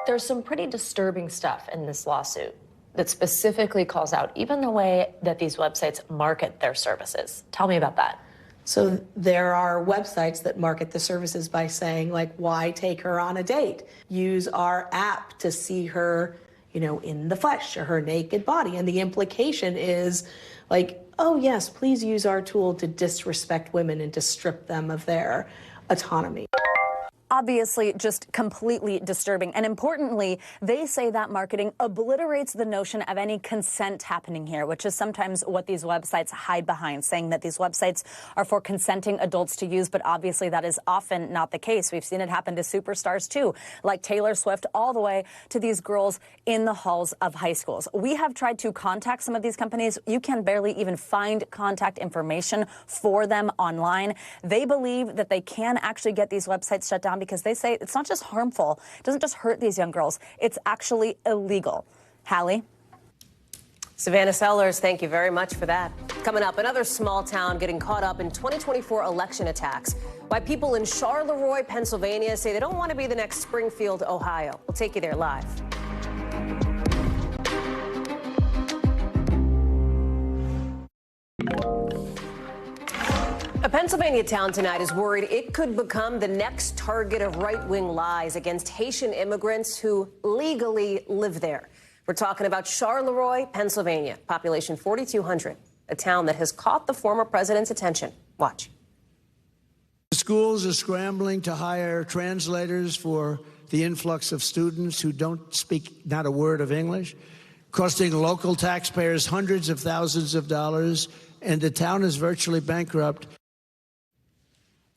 There's some pretty disturbing stuff in this lawsuit that specifically calls out even the way that these websites market their services. Tell me about that. So there are websites that market the services by saying, like, why take her on a date? Use our app to see her, you know, in the flesh or her naked body. And the implication is like, oh, yes, please use our tool to disrespect women and to strip them of their autonomy. Obviously, just completely disturbing. And importantly, they say that marketing obliterates the notion of any consent happening here, which is sometimes what these websites hide behind, saying that these websites are for consenting adults to use. But obviously, that is often not the case. We've seen it happen to superstars, too, like Taylor Swift, all the way to these girls in the halls of high schools. We have tried to contact some of these companies. You can barely even find contact information for them online. They believe that they can actually get these websites shut down because they say it's not just harmful. It doesn't just hurt these young girls. It's actually illegal. Hallie? Savannah Sellers, thank you very much for that. Coming up, another small town getting caught up in 2024 election attacks. Why people in Charleroi, Pennsylvania say they don't want to be the next Springfield, Ohio. We'll take you there live. A Pennsylvania town tonight is worried it could become the next target of right-wing lies against Haitian immigrants who legally live there. We're talking about Charleroi, Pennsylvania, population 4,200, a town that has caught the former president's attention. Watch. Schools are scrambling to hire translators for the influx of students who don't speak not a word of English, costing local taxpayers hundreds of thousands of dollars, and the town is virtually bankrupt.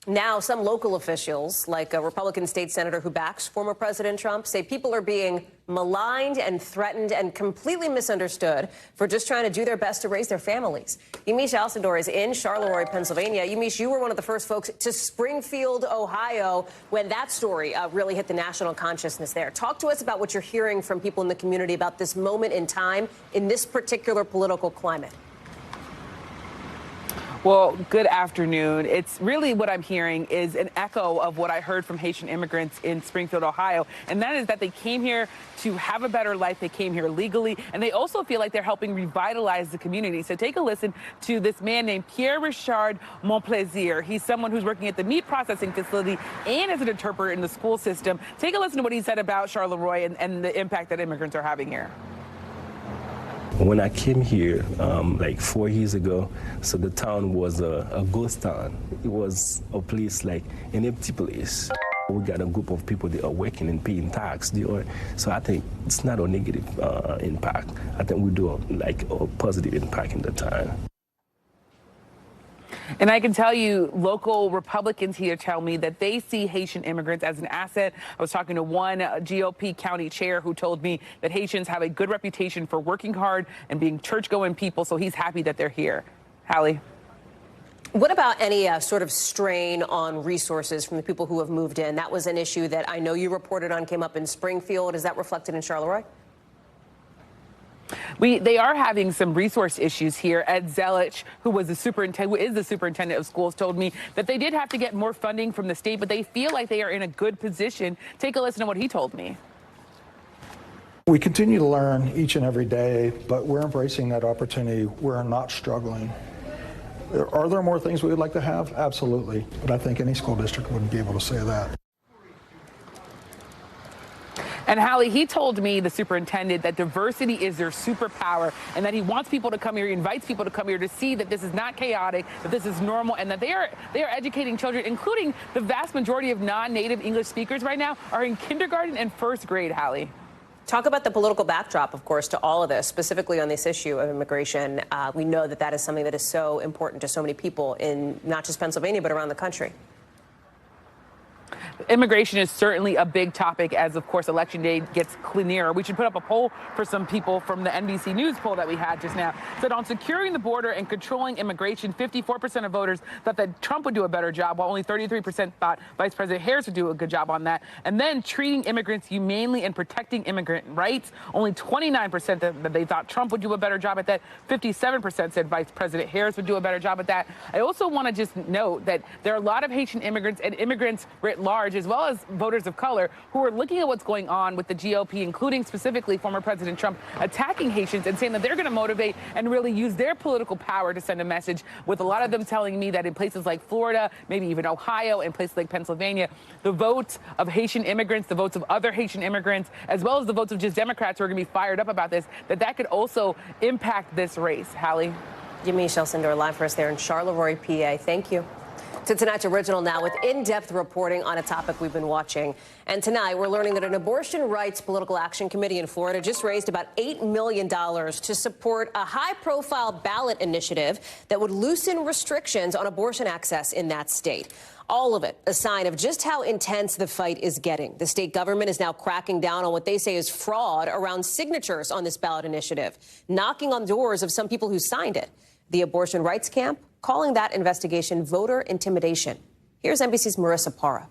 Now, some local officials, like a Republican state senator who backs former President Trump, say people are being maligned and threatened and completely misunderstood for just trying to do their best to raise their families. Yamiche Alcindor is in Charleroi, Pennsylvania. Yamiche, you were one of the first folks to Springfield, Ohio, when that story really hit the national consciousness there. Talk to us about what you're hearing from people in the community about this moment in time in this particular political climate. Well, good afternoon. It's really what I'm hearing is an echo of what I heard from Haitian immigrants in Springfield, Ohio. And that is that they came here to have a better life. They came here legally. And they also feel like they're helping revitalize the community. So take a listen to this man named Pierre Richard Montplaisir. He's someone who's working at the meat processing facility and as an interpreter in the school system. Take a listen to what he said about Charleroi and the impact that immigrants are having here. When I came here like 4 years ago, so the town was a ghost town. It was a place like an empty place. We got a group of people that are working and paying tax. So I think it's not a negative impact. I think we do a positive impact in the town. And I can tell you, local Republicans here tell me that they see Haitian immigrants as an asset. I was talking to one GOP county chair who told me that Haitians have a good reputation for working hard and being church-going people, so he's happy that they're here. Hallie? What about any sort of strain on resources from the people who have moved in? That was an issue that I know you reported on, came up in Springfield. Is that reflected in Charleroi? They are having some resource issues here. Ed Zelich, who is the superintendent of schools, told me that they did have to get more funding from the state, but they feel like they are in a good position. Take a listen to what he told me. We continue to learn each and every day, but we're embracing that opportunity. We're not struggling. Are there more things we would like to have? Absolutely. But I think any school district wouldn't be able to say that. And Hallie, he told me, the superintendent, that diversity is their superpower and that he wants people to come here, he invites people to come here to see that this is not chaotic, that this is normal, and that they are educating children, including the vast majority of non-native English speakers right now are in kindergarten and first grade, Hallie. Talk about the political backdrop, of course, to all of this, specifically on this issue of immigration. We know that that is something that is so important to so many people in not just Pennsylvania, but around the country. Immigration is certainly a big topic as, of course, Election Day gets nearer. We should put up a poll for some people from the NBC News poll that we had just now. Said on securing the border and controlling immigration, 54% of voters thought that Trump would do a better job, while only 33% thought Vice President Harris would do a good job on that. And then treating immigrants humanely and protecting immigrant rights, only 29% that they thought Trump would do a better job at that. 57% said Vice President Harris would do a better job at that. I also want to just note that there are a lot of Haitian immigrants and immigrants writ large, as well as voters of color, who are looking at what's going on with the GOP, including specifically former President Trump attacking Haitians and saying that they're going to motivate and really use their political power to send a message, with a lot of them telling me that in places like Florida, maybe even Ohio, and places like Pennsylvania, the votes of Haitian immigrants, the votes of other Haitian immigrants, as well as the votes of just Democrats who are going to be fired up about this, that could also impact this race. Hallie? Yamiche Elsindor live for us there in Charleroi, PA. Thank you. To tonight's original now with in-depth reporting on a topic we've been watching. And tonight we're learning that an abortion rights political action committee in Florida just raised about $8 million to support a high-profile ballot initiative that would loosen restrictions on abortion access in that state. All of it a sign of just how intense the fight is getting. The state government is now cracking down on what they say is fraud around signatures on this ballot initiative, knocking on doors of some people who signed it. The abortion rights camp calling that investigation voter intimidation. Here's NBC's Marissa Parra.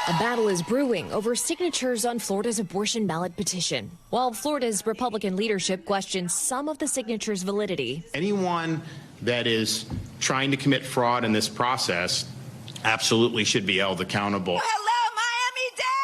A battle is brewing over signatures on Florida's abortion ballot petition, while Florida's Republican leadership questions some of the signatures' validity. Anyone that is trying to commit fraud in this process absolutely should be held accountable.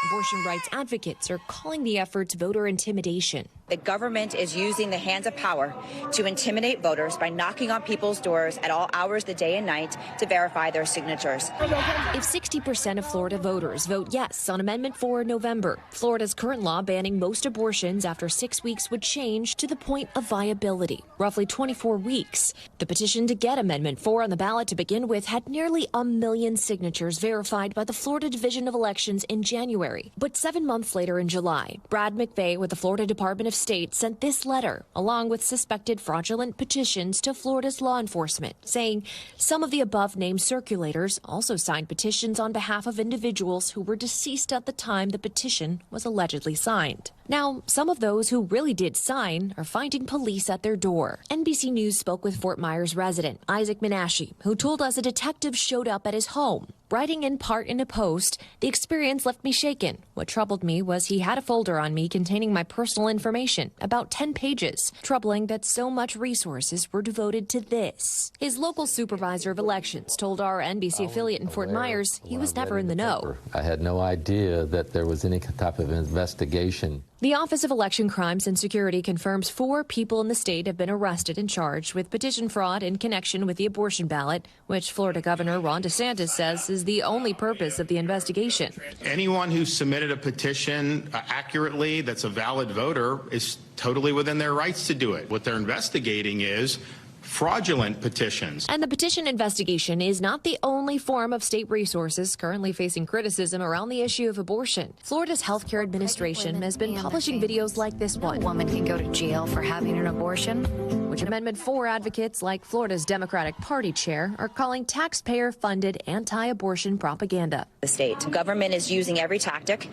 Abortion rights advocates are calling the efforts voter intimidation. The government is using the hands of power to intimidate voters by knocking on people's doors at all hours of the day and night to verify their signatures. If 60% of Florida voters vote yes on Amendment 4 in November, Florida's current law banning most abortions after 6 weeks would change to the point of viability, roughly 24 weeks. The petition to get Amendment 4 on the ballot to begin with had nearly 1 million signatures verified by the Florida Division of Elections in January. But 7 months later in July, Brad McVeigh with the Florida Department of State sent this letter, along with suspected fraudulent petitions to Florida's law enforcement, saying some of the above-named circulators also signed petitions on behalf of individuals who were deceased at the time the petition was allegedly signed. Now, some of those who really did sign are finding police at their door. NBC News spoke with Fort Myers resident Isaac Menashe, who told us a detective showed up at his home. Writing in part in a post, the experience left me shaken. What troubled me was he had a folder on me containing my personal information, about 10 pages. Troubling that so much resources were devoted to this. His local supervisor of elections told our NBC affiliate in Fort Myers he was never in the know. I had no idea that there was any type of investigation. The Office of Election Crimes and Security confirms 4 people in the state have been arrested and charged with petition fraud in connection with the abortion ballot, which Florida Governor Ron DeSantis says is the only purpose of the investigation. Anyone who submitted a petition accurately that's a valid voter is totally within their rights to do it. What they're investigating is fraudulent petitions. And the petition investigation is not the only form of state resources currently facing criticism around the issue of abortion. Florida's healthcare administration has been publishing videos like this one. A woman can go to jail for having an abortion. Which Amendment 4 advocates like Florida's Democratic Party chair are calling taxpayer-funded anti-abortion propaganda. The state government is using every tactic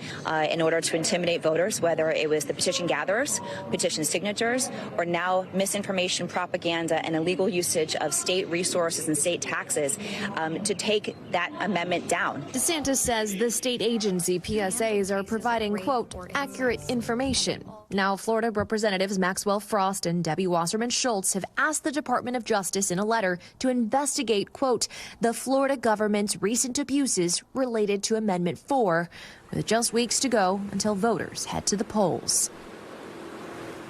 in order to intimidate voters, whether it was the petition gatherers, petition signatures, or now misinformation propaganda and illegal usage of state resources and state taxes to take that amendment down. DeSantis says the state agency PSAs are providing, quote, accurate information. Now, Florida Representatives Maxwell Frost and Debbie Wasserman Schultz have asked the Department of Justice in a letter to investigate, quote, the Florida government's recent abuses related to Amendment 4, with just weeks to go until voters head to the polls.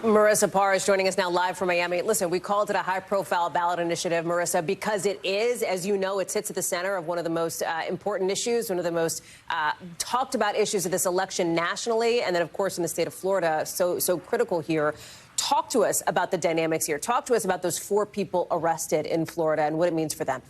Marissa Parra is joining us now live from Miami. Listen, we called it a high-profile ballot initiative, Marissa, because it is, as you know, it sits at the center of one of the most important issues, one of the most talked about issues of this election nationally, and then, of course, in the state of Florida, so critical here. Talk to us about the dynamics here. Talk to us about those 4 people arrested in Florida and what it means for them.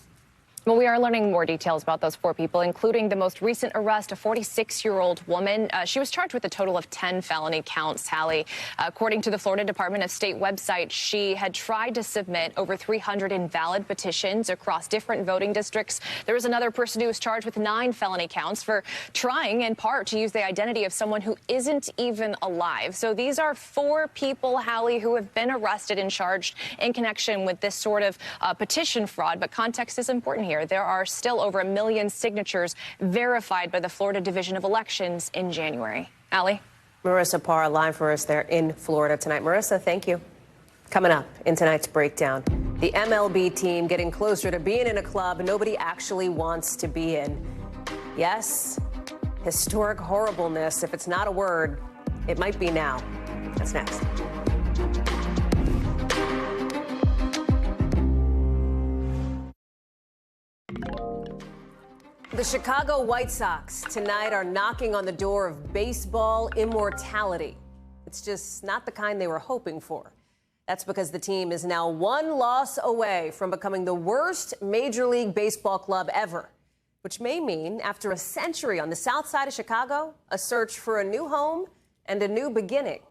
Well, we are learning more details about those 4 people, including the most recent arrest, a 46-year-old woman. She was charged with a total of 10 felony counts, Hallie. According to the Florida Department of State website, she had tried to submit over 300 invalid petitions across different voting districts. There was another person who was charged with 9 felony counts for trying, in part, to use the identity of someone who isn't even alive. So these are 4 people, Hallie, who have been arrested and charged in connection with this sort of petition fraud. But context is important here. There are still over 1 million signatures verified by the Florida Division of Elections in January. Allie? Marissa Parr live for us there in Florida tonight. Marissa, thank you. Coming up in tonight's breakdown, the MLB team getting closer to being in a club nobody actually wants to be in. Yes, historic horribleness. If it's not a word, it might be now. That's next. The Chicago White Sox tonight are knocking on the door of baseball immortality. It's just not the kind they were hoping for. That's because the team is now 1 loss away from becoming the worst Major League Baseball club ever, which may mean, after a century on the south side of Chicago, a search for a new home and a new beginning.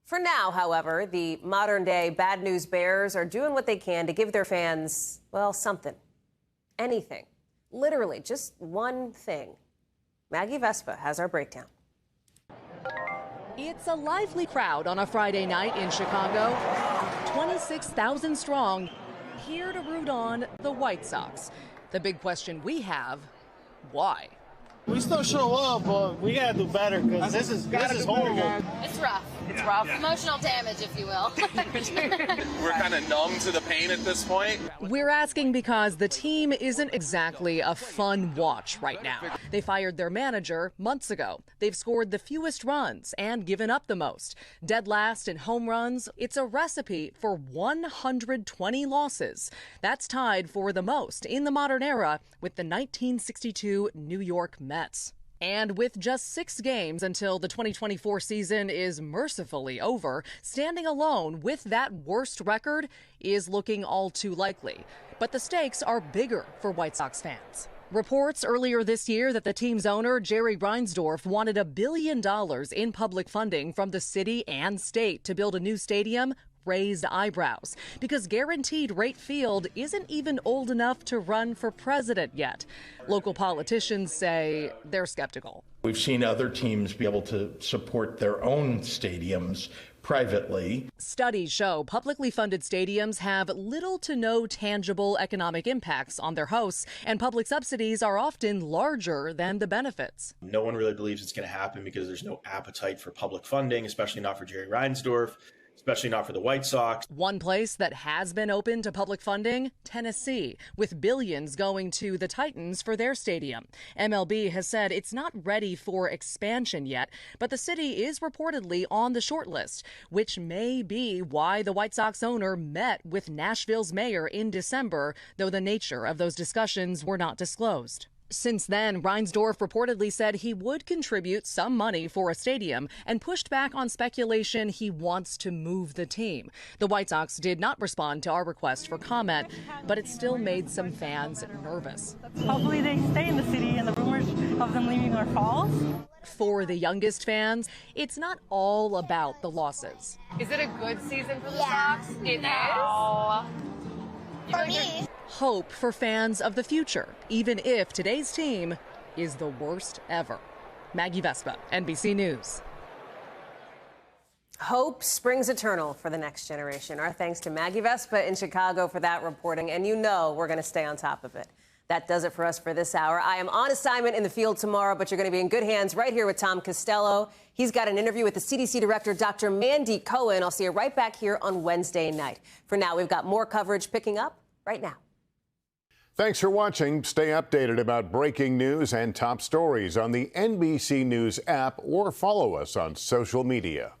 For now, however, the modern-day Bad News Bears are doing what they can to give their fans, well, something. Anything. Literally, just one thing. Maggie Vespa has our breakdown. It's a lively crowd on a Friday night in Chicago. 26,000 strong, here to root on the White Sox. The big question we have, why? We still show up, but we gotta do better because this is horrible. It's rough. It's rough. Emotional damage, if you will. We're kind of numb to the pain at this point. We're asking because the team isn't exactly a fun watch right now. They fired their manager months ago. They've scored the fewest runs and given up the most. Dead last in home runs. It's a recipe for 120 losses. That's tied for the most in the modern era with the 1962 New York Mets. And with just 6 games until the 2024 season is mercifully over, standing alone with that worst record is looking all too likely. But the stakes are bigger for White Sox fans. Reports earlier this year that the team's owner, Jerry Reinsdorf, wanted $1 billion in public funding from the city and state to build a new stadium raised eyebrows because Guaranteed Rate Field isn't even old enough to run for president yet. Local politicians say they're skeptical. We've seen other teams be able to support their own stadiums privately. Studies show publicly funded stadiums have little to no tangible economic impacts on their hosts, and public subsidies are often larger than the benefits. No one really believes it's going to happen because there's no appetite for public funding, especially not for Jerry Reinsdorf, especially not for the White Sox. One place that has been open to public funding, Tennessee, with billions going to the Titans for their stadium. MLB has said it's not ready for expansion yet, but the city is reportedly on the short list, which may be why the White Sox owner met with Nashville's mayor in December, though the nature of those discussions were not disclosed. Since then, Reinsdorf reportedly said he would contribute some money for a stadium and pushed back on speculation he wants to move the team. The White Sox did not respond to our request for comment, but it still made some fans nervous. Hopefully they stay in the city and the rumors of them leaving are false. For the youngest fans, it's not all about the losses. Is it a good season for the Sox? It is. For me. Hope for fans of the future, even if today's team is the worst ever. Maggie Vespa, NBC News. Hope springs eternal for the next generation. Our thanks to Maggie Vespa in Chicago for that reporting, and you know we're going to stay on top of it. That does it for us for this hour. I am on assignment in the field tomorrow, but you're going to be in good hands right here with Tom Costello. He's got an interview with the CDC director, Dr. Mandy Cohen. I'll see you right back here on Wednesday night. For now, we've got more coverage picking up right now. Thanks for watching. Stay updated about breaking news and top stories on the NBC News app or follow us on social media.